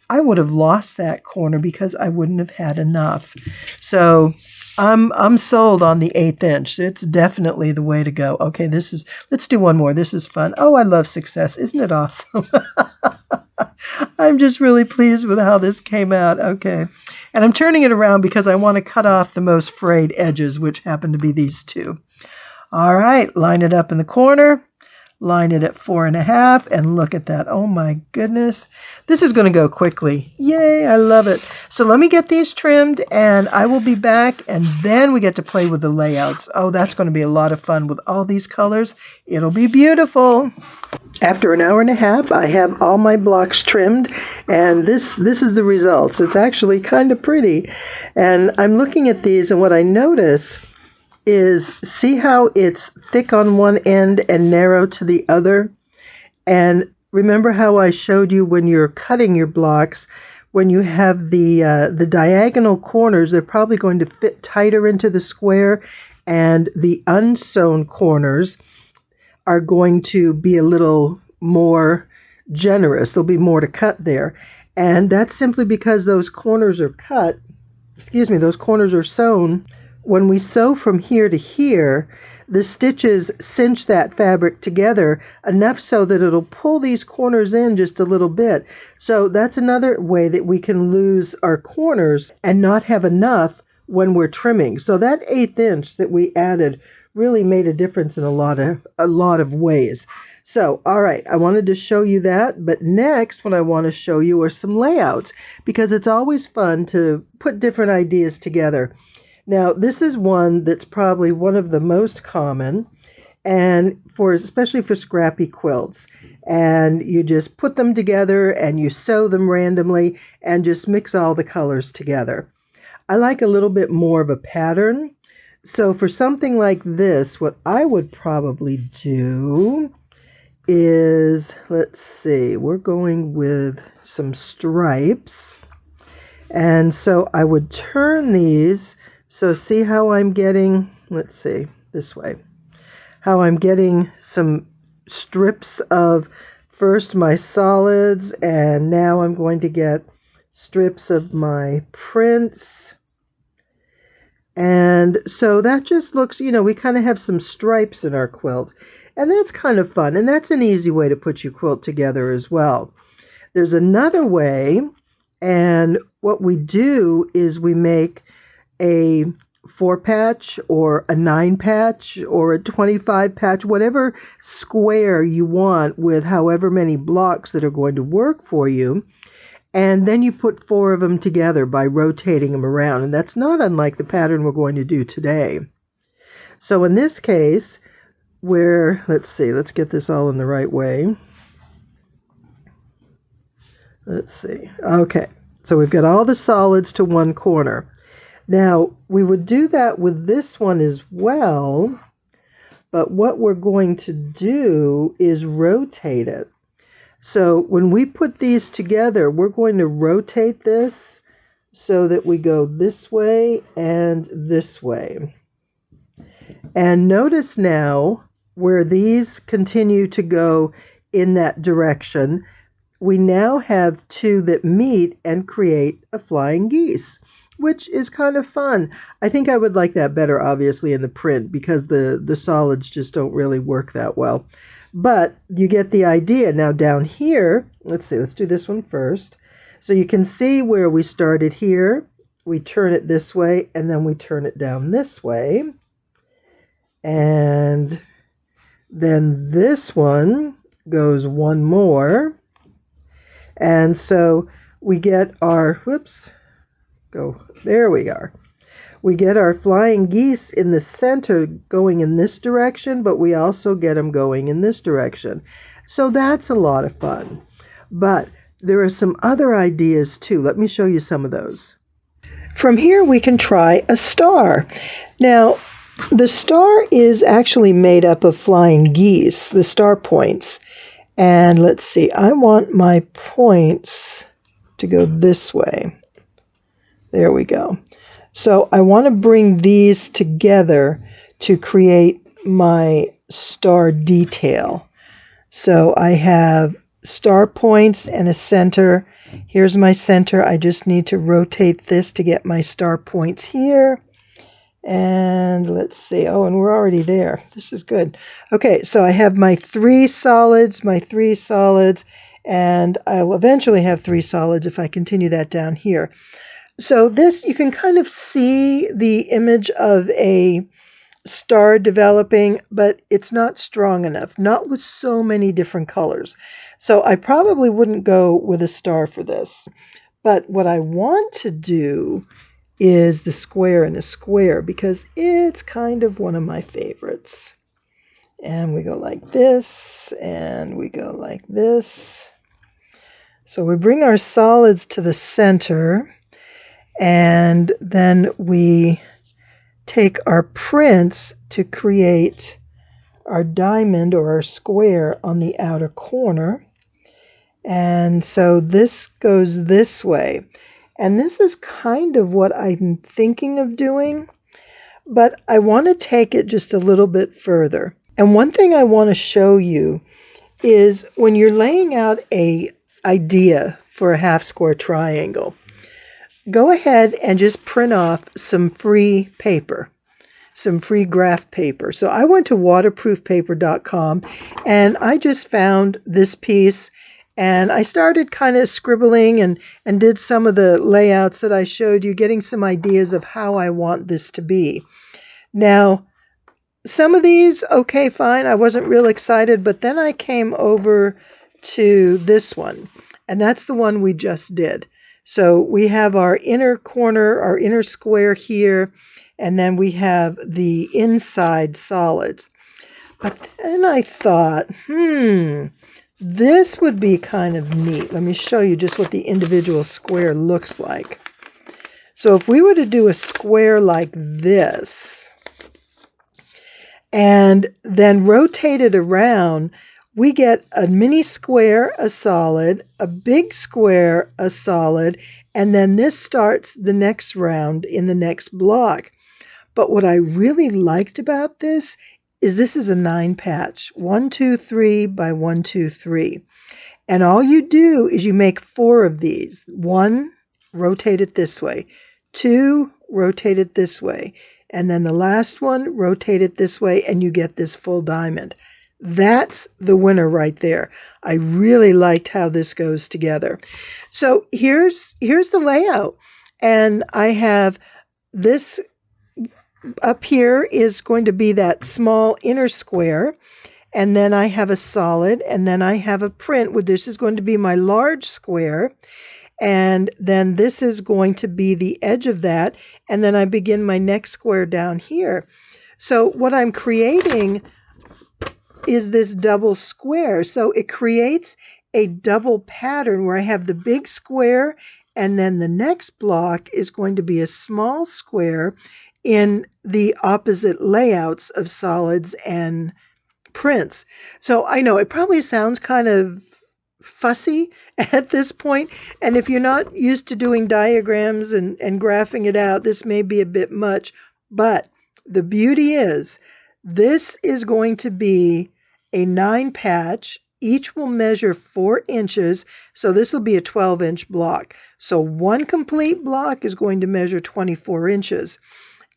I would have lost that corner because I wouldn't have had enough. So I'm sold on the 1/8 inch. It's definitely the way to go. Okay, let's do one more. This is fun. Oh, I love success. Isn't it awesome? I'm just really pleased with how this came out. Okay. And I'm turning it around because I want to cut off the most frayed edges, which happen to be these two. All right, line it up in the corner, line it at 4.5, and look at that. Oh my goodness. This is going to go quickly. Yay, I love it. So let me get these trimmed, and I will be back, and then we get to play with the layouts. Oh, that's going to be a lot of fun with all these colors. It'll be beautiful. After 1.5 hours, I have all my blocks trimmed, and this is the results. It's actually kind of pretty. And I'm looking at these, and what I notice is, see how it's thick on one end and narrow to the other? And remember how I showed you when you're cutting your blocks, when you have the diagonal corners, they're probably going to fit tighter into the square, and the unsewn corners are going to be a little more generous. There'll be more to cut there. And that's simply because those corners are those corners are sewn. When we sew from here to here, the stitches cinch that fabric together enough so that it'll pull these corners in just a little bit. So that's another way that we can lose our corners and not have enough when we're trimming. So that 1/8 inch that we added really made a difference in a lot of ways. So, all right, I wanted to show you that, but next what I want to show you are some layouts, because it's always fun to put different ideas together. Now, this is one that's probably one of the most common, and especially for scrappy quilts. And you just put them together and you sew them randomly and just mix all the colors together. I like a little bit more of a pattern. So for something like this, what I would probably do is, let's see, we're going with some stripes. And so I would turn these. So see how I'm getting, let's see, this way, how I'm getting some strips of first my solids, and now I'm going to get strips of my prints. And so that just looks, we kind of have some stripes in our quilt, and that's kind of fun, and that's an easy way to put your quilt together as well. There's another way, and what we do is we make a 4-patch or a 9-patch or a 25-patch, whatever square you want with however many blocks that are going to work for you. And then you put 4 of them together by rotating them around. And that's not unlike the pattern we're going to do today. So in this case, let's get this all in the right way. Let's see. Okay, so we've got all the solids to one corner. Now, we would do that with this one as well, but what we're going to do is rotate it. So when we put these together, we're going to rotate this so that we go this way and this way. And notice now where these continue to go in that direction, we now have 2 that meet and create a flying geese, which is kind of fun. I think I would like that better, obviously, in the print, because the solids just don't really work that well. But you get the idea. Now down here, let's see, let's do this one first. So you can see where we started here. We turn it this way, and then we turn it down this way. And then this one goes one more. And so we get our, whoops, there we are. We get our flying geese in the center going in this direction, but we also get them going in this direction. So that's a lot of fun. But there are some other ideas too. Let me show you some of those. From here we can try a star. Now, the star is actually made up of flying geese, the star points. And let's see, I want my points to go this way. There we go. So I want to bring these together to create my star detail. So I have star points and a center. Here's my center. I just need to rotate this to get my star points here. And let's see. Oh, and we're already there. This is good. Okay, so I have my three solids, and I'll eventually have three solids if I continue that down here. So this, you can kind of see the image of a star developing, but it's not strong enough, not with so many different colors. So I probably wouldn't go with a star for this. But what I want to do is the square in a square, because it's kind of one of my favorites. And we go like this, and we go like this. So we bring our solids to the center, and then we take our prints to create our diamond or our square on the outer corner. And so this goes this way. And this is kind of what I'm thinking of doing, but I want to take it just a little bit further. And one thing I want to show you is when you're laying out an idea for a half square triangle, go ahead and just print off some free paper, some free graph paper. So I went to waterproofpaper.com and I just found this piece. And I started kind of scribbling and did some of the layouts that I showed you, getting some ideas of how I want this to be. Now, some of these, okay, fine, I wasn't real excited, but then I came over to this one, and that's the one we just did. So we have our inner corner, our inner square here, and then we have the inside solids. But then I thought, this would be kind of neat. Let me show you just what the individual square looks like. So if we were to do a square like this and then rotate it around, we get a mini square, a solid, a big square, a solid, and then this starts the next round in the next block. But what I really liked about this is a 9 patch, 1, 2, 3 by 1, 2, 3. And all you do is you make 4 of these. 1, rotate it this way. 2, rotate it this way. And then the last one, rotate it this way, and you get this full diamond. That's the winner right there. I really liked how this goes together. So here's the layout. And I have this up here is going to be that small inner square, and then I have a solid, and then I have a print. This is going to be my large square, and then this is going to be the edge of that, and then I begin my next square down here. So what I'm creating is this double square. So it creates a double pattern where I have the big square, and then the next block is going to be a small square in the opposite layouts of solids and prints. So I know it probably sounds kind of fussy at this point, and if you're not used to doing diagrams and graphing it out, this may be a bit much, but the beauty is this is going to be a 9 patch. Each will measure 4 inches, so this will be a 12-inch block. So one complete block is going to measure 24 inches.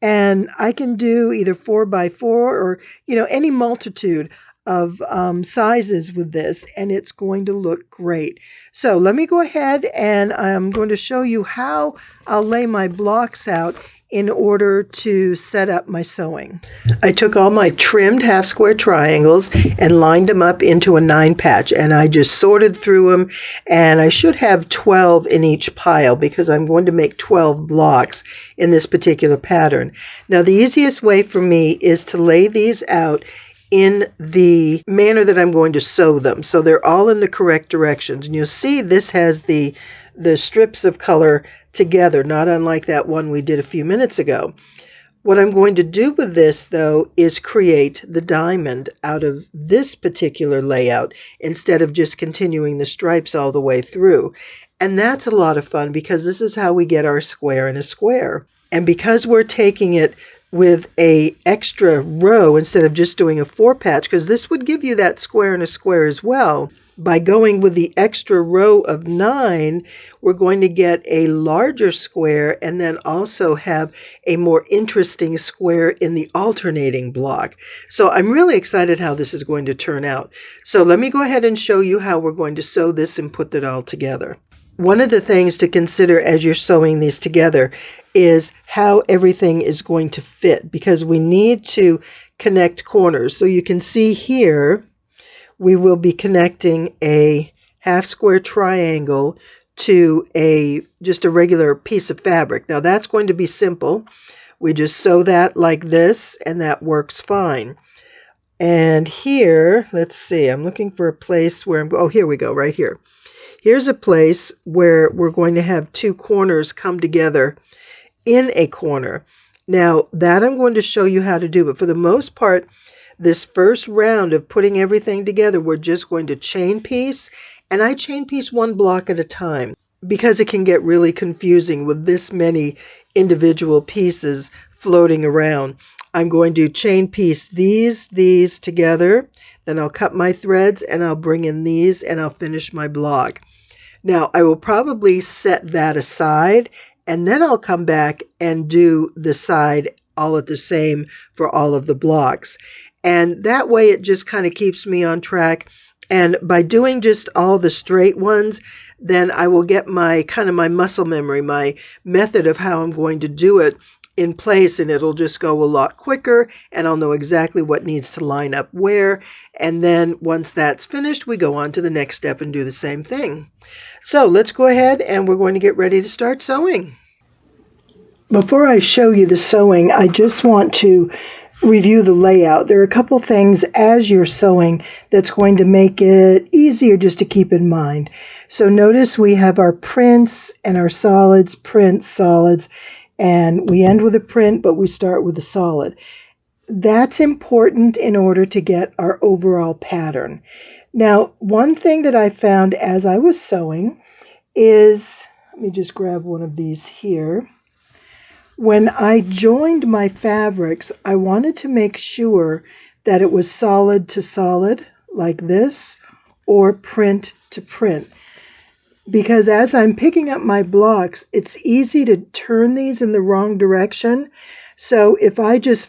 And I can do either 4 by 4 or, any multitude. sizes with this, and it's going to look great. So let me go ahead and I'm going to show you how I'll lay my blocks out in order to set up my sewing. I took all my trimmed half square triangles and lined them up into a 9 patch, and I just sorted through them, and I should have 12 in each pile because I'm going to make 12 blocks in this particular pattern. Now the easiest way for me is to lay these out in the manner that I'm going to sew them, so they're all in the correct directions. And you'll see this has the strips of color together, not unlike that one we did a few minutes ago. What I'm going to do with this, though, is create the diamond out of this particular layout instead of just continuing the stripes all the way through. And that's a lot of fun because this is how we get our square in a square. And because we're taking it with a extra row instead of just doing a 4 patch, because this would give you that square in a square as well, by going with the extra row of 9, we're going to get a larger square and then also have a more interesting square in the alternating block. So I'm really excited how this is going to turn out. So let me go ahead and show you how we're going to sew this and put it all together. One of the things to consider as you're sewing these together is how everything is going to fit, because we need to connect corners. So you can see here, we will be connecting a half square triangle to just a regular piece of fabric. Now that's going to be simple. We just sew that like this, and that works fine. And here, let's see, I'm looking for a place where oh, here we go, right here. Here's a place where we're going to have 2 corners come together in a corner. Now that I'm going to show you how to do, but for the most part, this first round of putting everything together, we're just going to chain piece, and I chain piece 1 block at a time because it can get really confusing with this many individual pieces floating around. I'm going to chain piece these together, then I'll cut my threads and I'll bring in these and I'll finish my block. Now I will probably set that aside, and then I'll come back and do the side all at the same for all of the blocks. And that way it just kind of keeps me on track. And by doing just all the straight ones, then I will get my my muscle memory, my method of how I'm going to do it in place, and it'll just go a lot quicker, and I'll know exactly what needs to line up where. And then once that's finished, we go on to the next step and do the same thing. So let's go ahead and we're going to get ready to start sewing. Before I show you the sewing, I just want to review the layout. There are a couple things as you're sewing that's going to make it easier just to keep in mind. So notice we have our prints and our solids, prints, solids, and we end with a print, but we start with a solid. That's important in order to get our overall pattern. Now, one thing that I found as I was sewing is, let me just grab one of these here. When I joined my fabrics, I wanted to make sure that it was solid to solid, like this, or print to print. Because as I'm picking up my blocks, it's easy to turn these in the wrong direction. So if I just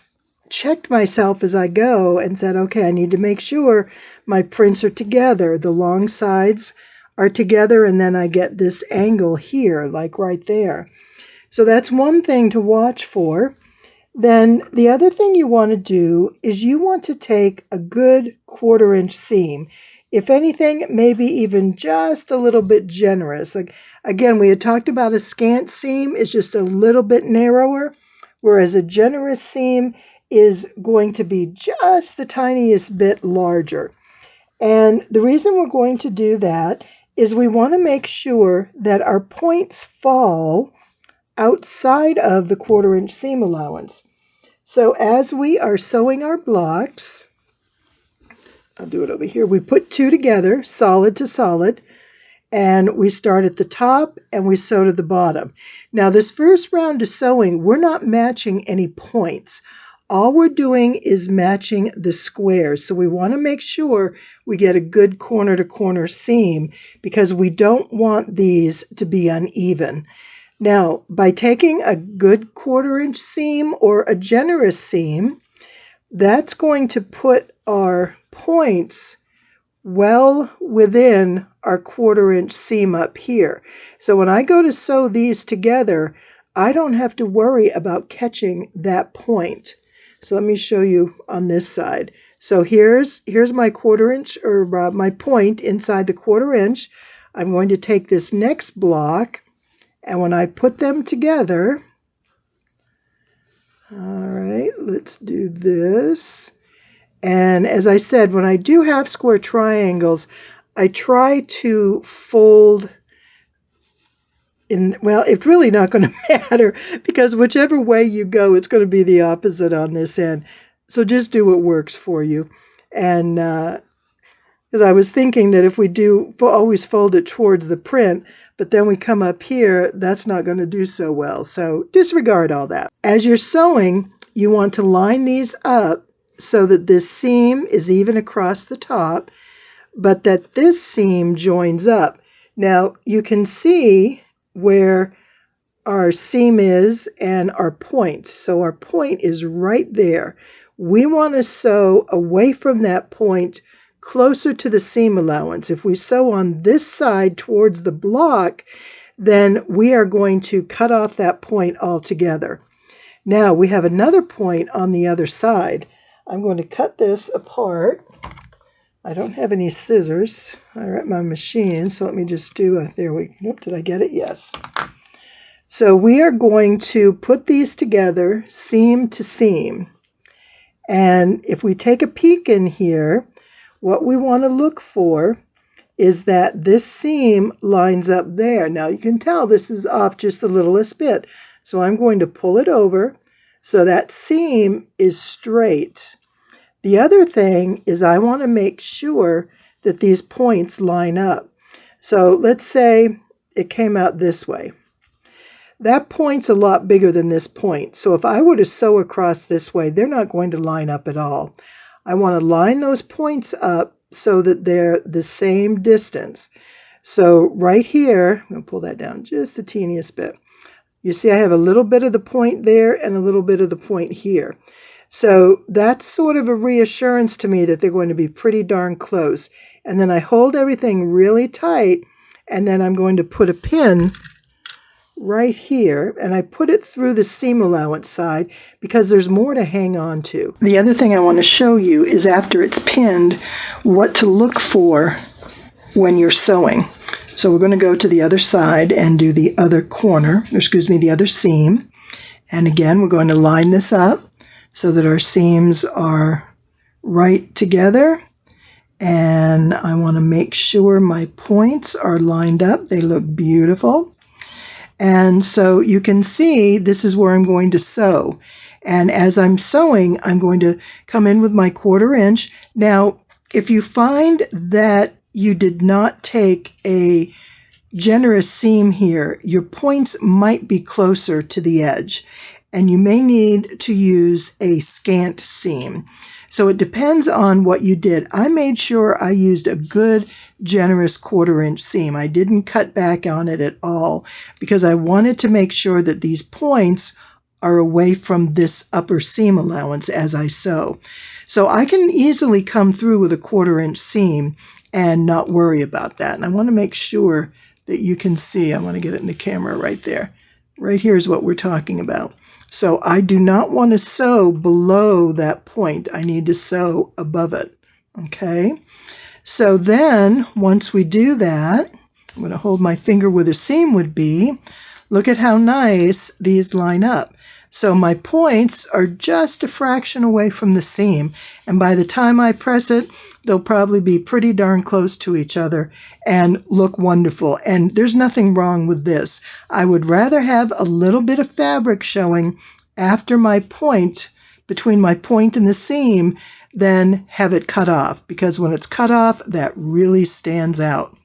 checked myself as I go and said, okay, I need to make sure my prints are together, the long sides are together, and then I get this angle here, like right there. So that's one thing to watch for. Then the other thing you want to do is you want to take a good 1/4 inch seam. If anything, maybe even just a little bit generous. Like, again, we had talked about a scant seam is just a little bit narrower, whereas a generous seam is going to be just the tiniest bit larger. And the reason we're going to do that is we want to make sure that our points fall outside of the 1/4 inch seam allowance. So as we are sewing our blocks, I'll do it over here, we put 2 together, solid to solid, and we start at the top and we sew to the bottom. Now this first round of sewing, we're not matching any points. All we're doing is matching the squares. So we want to make sure we get a good corner to corner seam because we don't want these to be uneven. Now, by taking a good 1/4 inch seam or a generous seam, that's going to put our points well within our 1/4 inch seam up here. So when I go to sew these together, I don't have to worry about catching that point. So let me show you on this side. So here's my 1/4 inch, or my point inside the 1/4 inch. I'm going to take this next block, and when I put them together, all right, let's do this. And as I said, when I do half square triangles, I try to fold in, well, it's really not going to matter, because whichever way you go, it's going to be the opposite on this end. So just do what works for you. And because I was thinking that if we do always fold it towards the print, but then we come up here, that's not going to do so well. So disregard all that. As you're sewing, you want to line these up so that this seam is even across the top, but that this seam joins up. Now you can see where our seam is and our point. So our point is right there. We want to sew away from that point, closer to the seam allowance. If we sew on this side towards the block, then we are going to cut off that point altogether. Now we have another point on the other side. I'm going to cut this apart. I don't have any scissors. I'm at my machine, so let me just do nope, did I get it? Yes. So we are going to put these together seam to seam. And if we take a peek in here, what we want to look for is that this seam lines up there. Now you can tell this is off just the littlest bit. So I'm going to pull it over so that seam is straight. The other thing is I want to make sure that these points line up. So let's say it came out this way. That point's a lot bigger than this point. So if I were to sew across this way, they're not going to line up at all. I want to line those points up so that they're the same distance. So right here, I'm going to pull that down just the teeniest bit. You see I have a little bit of the point there and a little bit of the point here. So that's sort of a reassurance to me that they're going to be pretty darn close. And then I hold everything really tight, and then I'm going to put a pin right here, and I put it through the seam allowance side because there's more to hang on to. The other thing I want to show you is after it's pinned, what to look for when you're sewing. So we're going to go to the other side and do the other corner, or excuse me, the other seam. And again, we're going to line this up so that our seams are right together. And I want to make sure my points are lined up. They look beautiful. And so you can see this is where I'm going to sew. And as I'm sewing, I'm going to come in with my 1/4 inch. Now, if you find that you did not take a generous seam here, your points might be closer to the edge, and you may need to use a scant seam. So it depends on what you did. I made sure I used a good, generous 1/4 inch seam. I didn't cut back on it at all because I wanted to make sure that these points are away from this upper seam allowance as I sew. So I can easily come through with a 1/4 inch seam and not worry about that. And I want to make sure that you can see. I want to get it in the camera right there. Right here is what we're talking about. So I do not want to sew below that point. I need to sew above it. Okay. So then once we do that, I'm going to hold my finger where the seam would be. Look at how nice these line up. So my points are just a fraction away from the seam, and by the time I press it, they'll probably be pretty darn close to each other and look wonderful. And there's nothing wrong with this. I would rather have a little bit of fabric showing after my point, between my point and the seam, than have it cut off, because when it's cut off, that really stands out.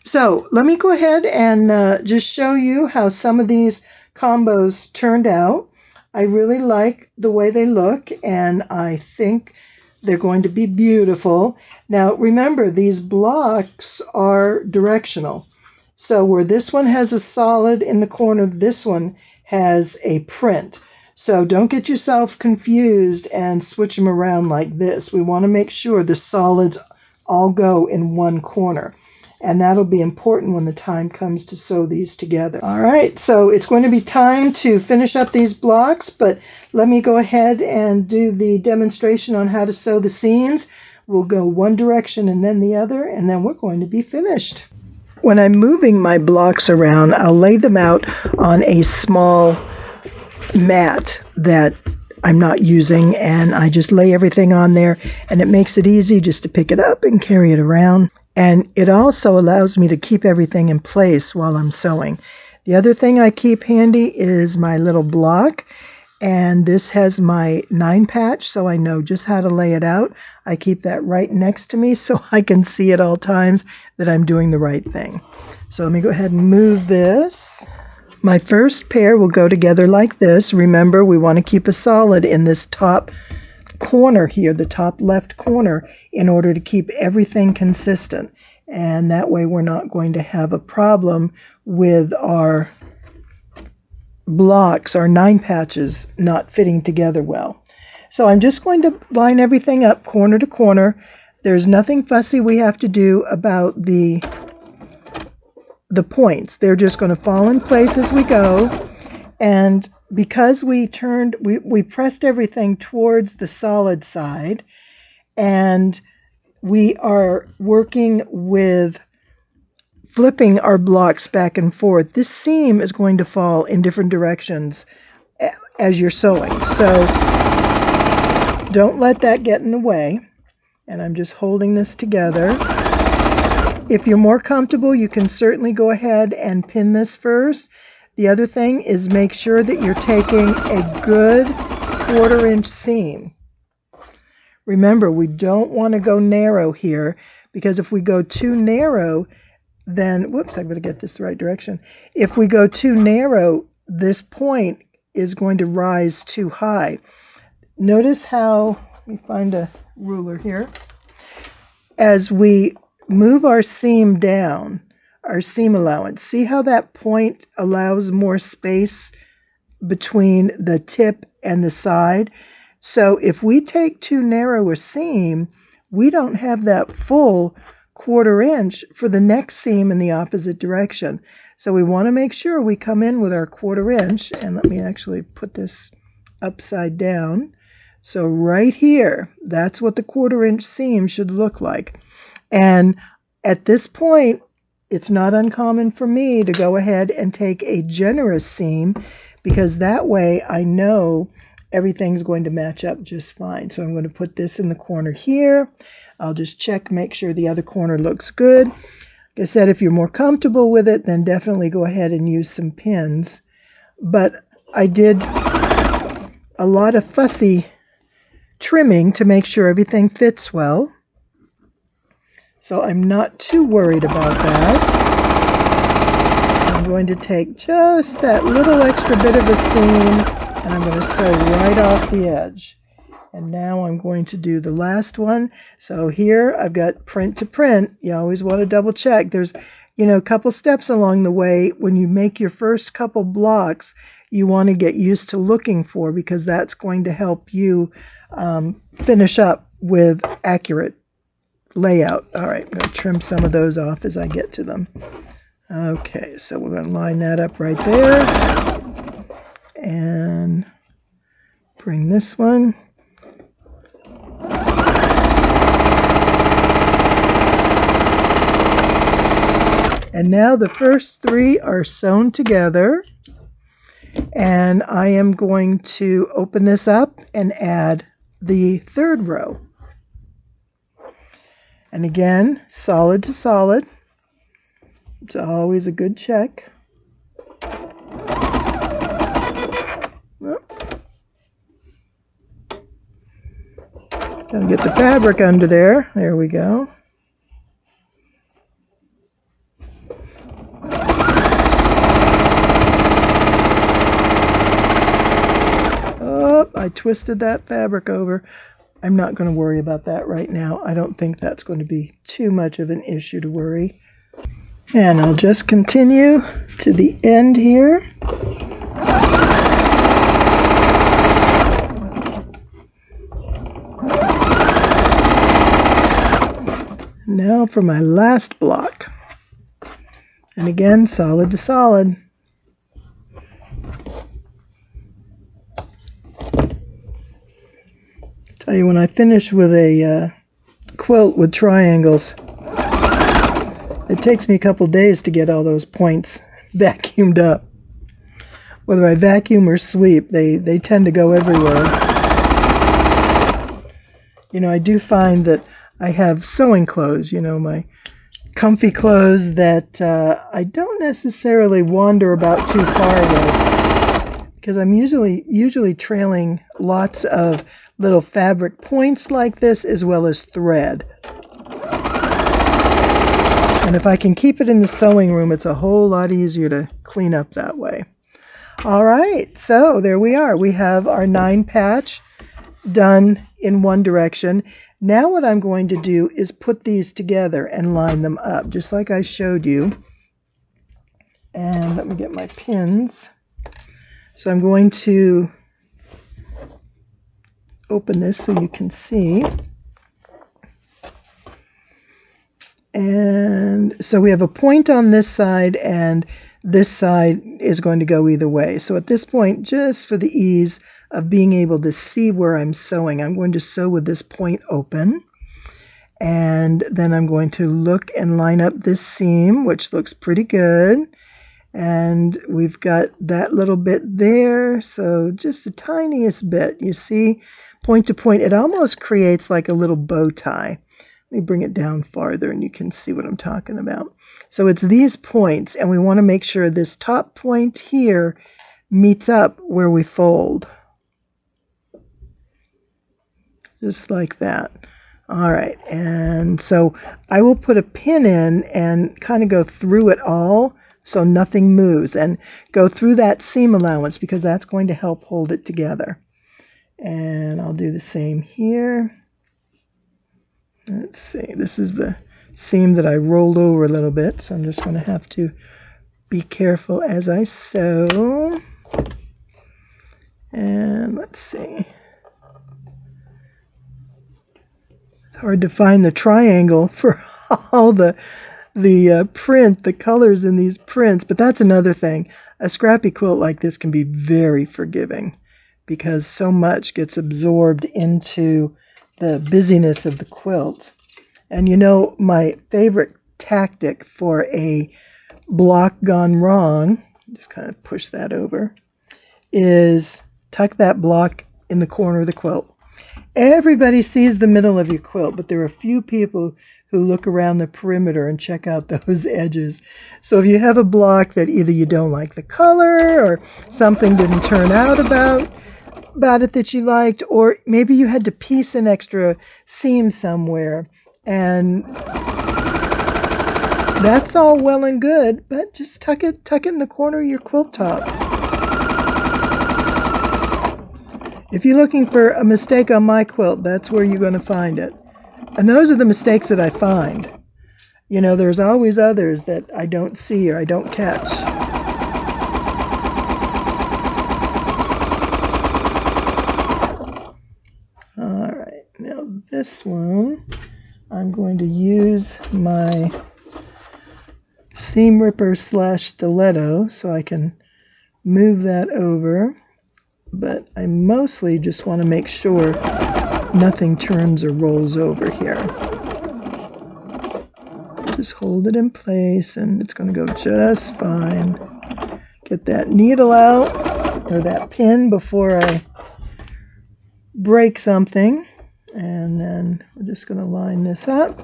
So let me go ahead and just show you how some of these combos turned out. I really like the way they look, and I think they're going to be beautiful. Now remember, these blocks are directional. So where this one has a solid in the corner, this one has a print. So don't get yourself confused and switch them around like this. We want to make sure the solids all go in one corner. And that'll be important when the time comes to sew these together. All right, so it's going to be time to finish up these blocks, but let me go ahead and do the demonstration on how to sew the seams. We'll go one direction and then the other, and then we're going to be finished. When I'm moving my blocks around, I'll lay them out on a small mat that I'm not using, and I just lay everything on there, and it makes it easy just to pick it up and carry it around. And it also allows me to keep everything in place while I'm sewing. The other thing I keep handy is my little block, and this has my 9 patch, so I know just how to lay it out. I keep that right next to me so I can see at all times that I'm doing the right thing. So let me go ahead and move this. My first pair will go together like this. Remember, we want to keep a solid in this top corner here, the top left corner, in order to keep everything consistent. And that way we're not going to have a problem with our blocks, our 9 patches, not fitting together well. So I'm just going to line everything up corner to corner. There's nothing fussy we have to do about the points. They're just going to fall in place as we go. And because we pressed everything towards the solid side, and we are working with flipping our blocks back and forth, this seam is going to fall in different directions as you're sewing. So don't let that get in the way. And I'm just holding this together. If you're more comfortable, you can certainly go ahead and pin this first. The other thing is make sure that you're taking a good 1/4 inch seam. Remember, we don't want to go narrow here, because if we go too narrow, then, whoops, I've got to get this the right direction. If we go too narrow, this point is going to rise too high. Notice how, let me find a ruler here. As we move our seam down, our seam allowance, see how that point allows more space between the tip and the side? So if we take too narrow a seam, we don't have that full 1/4 inch for the next seam in the opposite direction. So we want to make sure we come in with our 1/4 inch, and let me actually put this upside down. So right here, that's what the 1/4 inch seam should look like. And at this point, it's not uncommon for me to go ahead and take a generous seam, because that way I know everything's going to match up just fine. So I'm going to put this in the corner here. I'll just check, make sure the other corner looks good. Like I said, if you're more comfortable with it, then definitely go ahead and use some pins. But I did a lot of fussy trimming to make sure everything fits well. So I'm not too worried about that. I'm going to take just that little extra bit of a seam, and I'm going to sew right off the edge. And now I'm going to do the last one. So here I've got print to print. You always want to double check. There's, a couple steps along the way when you make your first couple blocks you want to get used to looking for, because that's going to help you finish up with accurate layout. All right, I'm going to trim some of those off as I get to them. Okay, so we're going to line that up right there. And bring this one. And now the first 3 are sewn together. And I am going to open this up and add the 3rd row. And again, solid to solid. It's always a good check. Gotta get the fabric under there. There we go. Oh, I twisted that fabric over. I'm not going to worry about that right now. I don't think that's going to be too much of an issue to worry. And I'll just continue to the end here. Now for my last block. And again, solid to solid. Tell you, when I finish with a quilt with triangles, it takes me a couple days to get all those points vacuumed up. Whether I vacuum or sweep, they tend to go everywhere. You know, I do find that I have sewing clothes, you know, my comfy clothes that I don't necessarily wander about too far with, because I'm usually trailing lots of little fabric points like this, as well as thread. And if I can keep it in the sewing room, it's a whole lot easier to clean up that way. All right, so there we are. We have our 9 patch done in one direction. Now what I'm going to do is put these together and line them up, just like I showed you. And let me get my pins. So I'm going to open this so you can see. And so we have a point on this side, and this side is going to go either way. So at this point, just for the ease of being able to see where I'm sewing, I'm going to sew with this point open. And then I'm going to look and line up this seam, which looks pretty good. And we've got that little bit there, so just the tiniest bit. You see, point to point, it almost creates like a little bow tie. Let me bring it down farther and you can see what I'm talking about. So it's these points, and we want to make sure this top point here meets up where we fold. Just like that. All right, and so I will put a pin in and kind of go through it all so nothing moves, and go through that seam allowance because that's going to help hold it together. And I'll do the same here. Let's see, this is the seam that I rolled over a little bit, so I'm just going to have to be careful as I sew. And let's see. It's hard to find the triangle for all the print, the colors in these prints, but that's another thing. A scrappy quilt like this can be very forgiving because so much gets absorbed into the busyness of the quilt. And you know, my favorite tactic for a block gone wrong, just kind of push that over, is tuck that block in the corner of the quilt. Everybody sees the middle of your quilt, but there are a few people who look around the perimeter and check out those edges. So if you have a block that either you don't like the color, or something didn't turn out about it that you liked, or maybe you had to piece an extra seam somewhere, and that's all well and good, but just tuck it in the corner of your quilt top. If you're looking for a mistake on my quilt, that's where you're going to find it. And those are the mistakes that I find. You know, there's always others that I don't see or I don't catch. All right, now this one, I'm going to use my seam ripper / stiletto so I can move that over. But I mostly just want to make sure nothing turns or rolls over here. Just hold it in place and it's going to go just fine. Get that needle out, or that pin, before I break something. And then we're just going to line this up.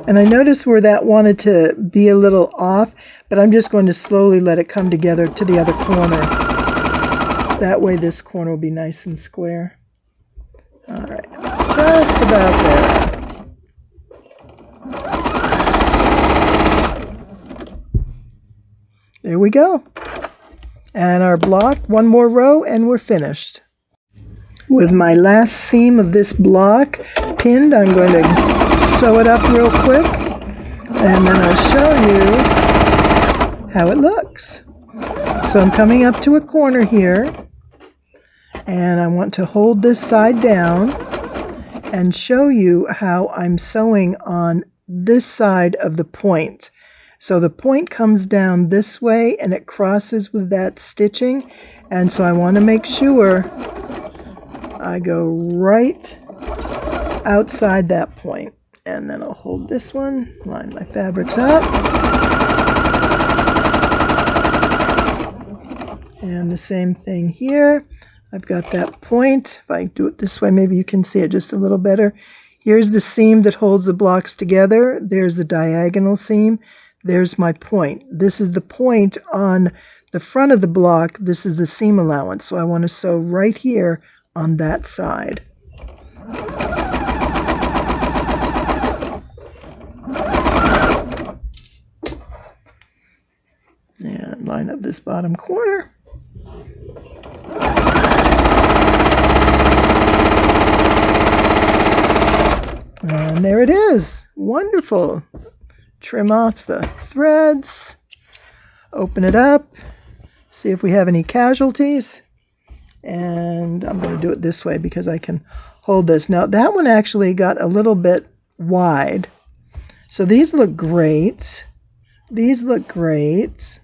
And I noticed where that wanted to be a little off, but I'm just going to slowly let it come together to the other corner. That way this corner will be nice and square. All right, just about there. There we go. And our block, one more row, and we're finished. With my last seam of this block pinned, I'm going to sew it up real quick, and then I'll show you how it looks. So I'm coming up to a corner here, And I want to hold this side down and show you how I'm sewing on this side of the point. So the point comes down this way and it crosses with that stitching, and so I want to make sure I go right outside that point. And then I'll hold this one, line my fabrics up, and the same thing here. I've got that point. If I do it this way, maybe you can see it just a little better. Here's the seam that holds the blocks together. There's the diagonal seam. There's my point. This is the point on the front of the block. This is the seam allowance. So I want to sew right here on that side. And line up this bottom corner. And there it is. Wonderful. Trim off the threads. Open it up. See if we have any casualties. And I'm going to do it this way because I can hold this. Now that one actually got a little bit wide. So these look great. These look great.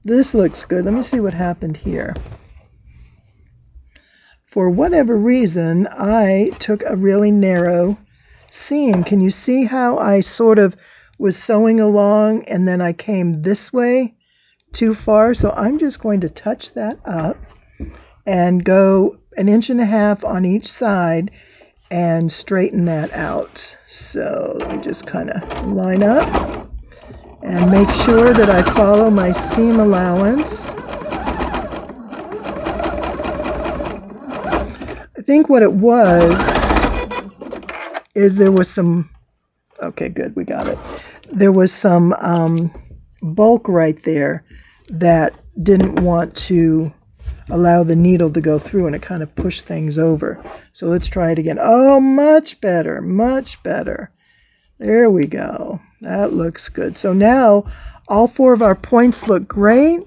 This looks good. Let me see what happened here. For whatever reason, I took a really narrow seam. Can you see how I sort of was sewing along and then I came this way too far? So I'm just going to touch that up and go 1.5 inches on each side and straighten that out. So let me just kind of line up and make sure that I follow my seam allowance. I think what it was is there was some, okay, good, we got it. There was some bulk right there that didn't want to allow the needle to go through, and it kind of pushed things over. So let's try it again. Oh, much better, much better. There we go. That looks good. So now all 4 of our points look great.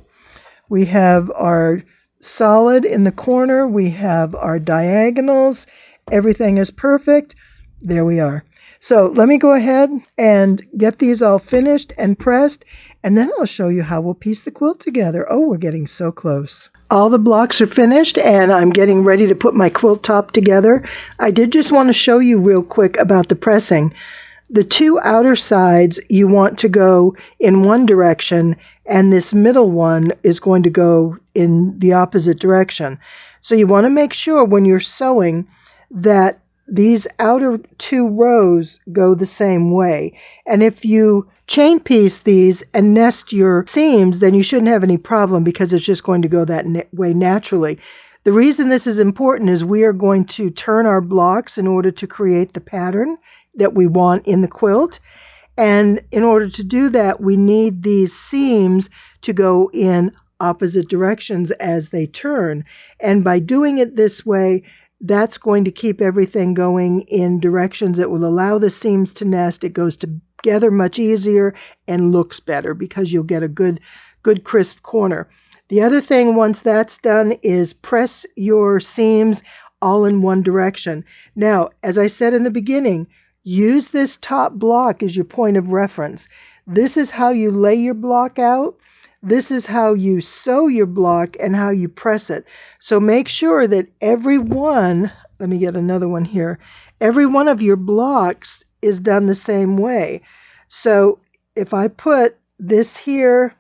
We have our solid in the corner. We have our diagonals. Everything is perfect. There we are. So let me go ahead and get these all finished and pressed, and then I'll show you how we'll piece the quilt together. Oh, we're getting so close. All the blocks are finished, and I'm getting ready to put my quilt top together. I did just want to show you real quick about the pressing. The 2 outer sides you want to go in one direction, and this middle one is going to go in the opposite direction. So you want to make sure when you're sewing that these outer 2 rows go the same way. And if you chain piece these and nest your seams, then you shouldn't have any problem because it's just going to go that way naturally. The reason this is important is we are going to turn our blocks in order to create the pattern that we want in the quilt. And in order to do that, we need these seams to go in opposite directions as they turn. And by doing it this way, that's going to keep everything going in directions that will allow the seams to nest. It goes together much easier and looks better because you'll get a good crisp corner. The other thing once that's done is press your seams all in one direction. Now, as I said in the beginning, use this top block as your point of reference. This is how you lay your block out. This is how you sew your block and how you press it. So make sure that every one, let me get another one here, every one of your blocks is done the same way. So if I put this here,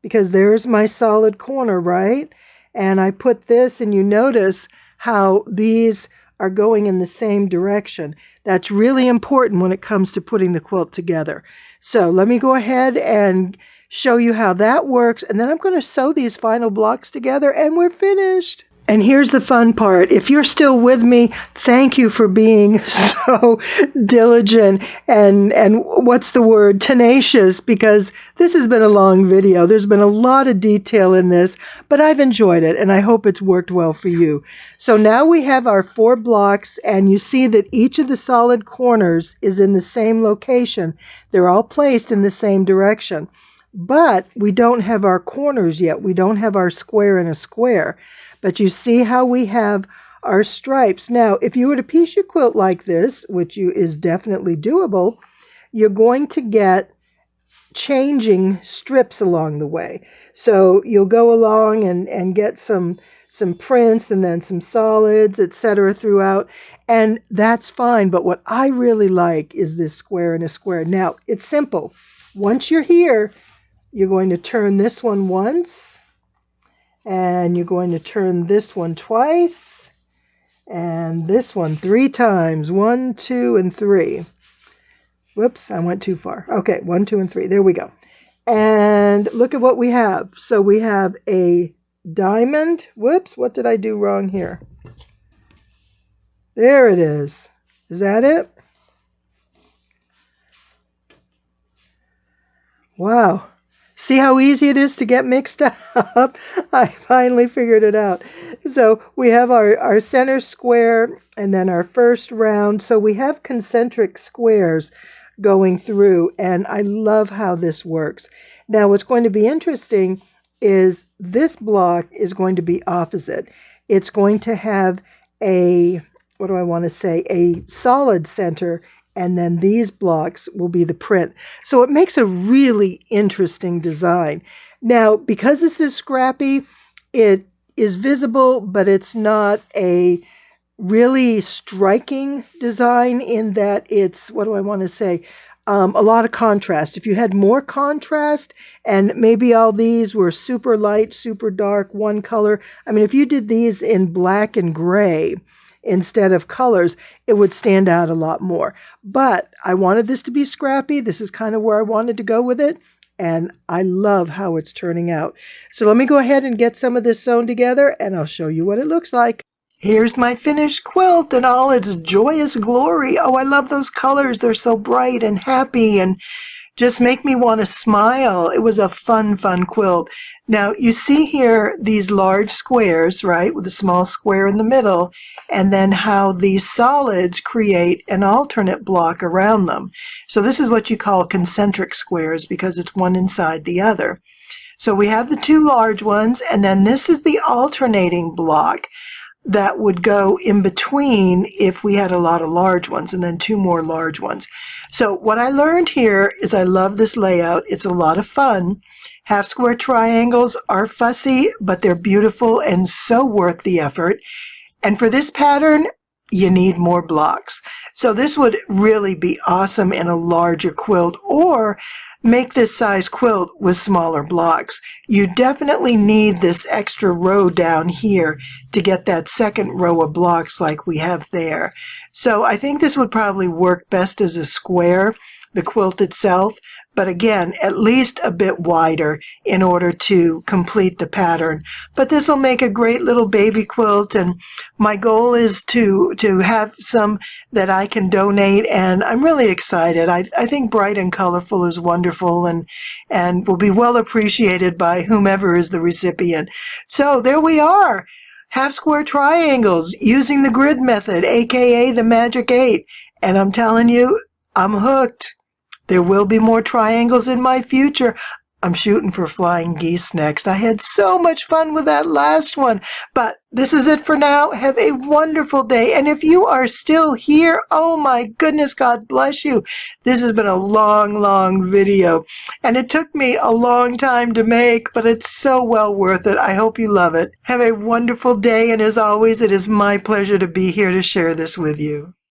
because there's my solid corner, right? And I put this, and you notice how these are going in the same direction. That's really important when it comes to putting the quilt together. So let me go ahead and show you how that works, and then I'm going to sew these final blocks together and we're finished. And here's the fun part. If you're still with me, thank you for being so diligent and what's the word, tenacious, because this has been a long video. There's been a lot of detail in this, but I've enjoyed it and I hope it's worked well for you. So now we have our 4 blocks, and you see that each of the solid corners is in the same location. They're all placed in the same direction. But we don't have our corners yet. We don't have our square and a square. But you see how we have our stripes. Now, if you were to piece your quilt like this, which is definitely doable, you're going to get changing strips along the way. So you'll go along and get some prints and then some solids, etc. throughout, and that's fine. But what I really like is this square and a square. Now, it's simple. Once you're here, you're going to turn this one once, and you're going to turn this one twice, and this one 3 times. 1, 2, and 3. Whoops, I went too far. Okay, 1, 2, and 3. There we go. And look at what we have. So we have a diamond. Whoops, what did I do wrong here? There it is. Is that it? Wow. See how easy it is to get mixed up? I finally figured it out. So we have our center square and then our first round. So we have concentric squares going through, and I love how this works. Now what's going to be interesting is this block is going to be opposite. It's going to have a, what do I want to say, a solid center, and then these blocks will be the print. So it makes a really interesting design. Now, because this is scrappy, it is visible, but it's not a really striking design in that it's, what do I want to say, a lot of contrast. If you had more contrast and maybe all these were super light, super dark, one color, I mean, if you did these in black and gray instead of colors, it would stand out a lot more. But I wanted this to be scrappy. This is kind of where I wanted to go with it. And I love how it's turning out. So let me go ahead and get some of this sewn together, and I'll show you what it looks like. Here's my finished quilt in all its joyous glory. Oh, I love those colors. They're so bright and happy and just make me want to smile. It was a fun quilt. Now, you see here these large squares, right, with a small square in the middle, and then how these solids create an alternate block around them. So this is what you call concentric squares because it's one inside the other. So we have the 2 large ones, and then this is the alternating block that would go in between if we had a lot of large ones, and then 2 more large ones. So what I learned here is I love this layout. It's a lot of fun. Half square triangles are fussy, but they're beautiful and so worth the effort. And for this pattern, you need more blocks. So this would really be awesome in a larger quilt, or make this size quilt with smaller blocks. You definitely need this extra row down here to get that second row of blocks like we have there. So I think this would probably work best as a square, the quilt itself, but again, at least a bit wider in order to complete the pattern. But this will make a great little baby quilt, and my goal is to have some that I can donate, and I'm really excited. I think bright and colorful is wonderful and will be well appreciated by whomever is the recipient. So there we are. Half square triangles using the grid method, aka the Magic 8. And I'm telling you, I'm hooked. There will be more triangles in my future. I'm shooting for flying geese next. I had so much fun with that last one. But this is it for now. Have a wonderful day. And if you are still here, oh my goodness, God bless you. This has been a long video. And it took me a long time to make, but it's so well worth it. I hope you love it. Have a wonderful day. And as always, it is my pleasure to be here to share this with you.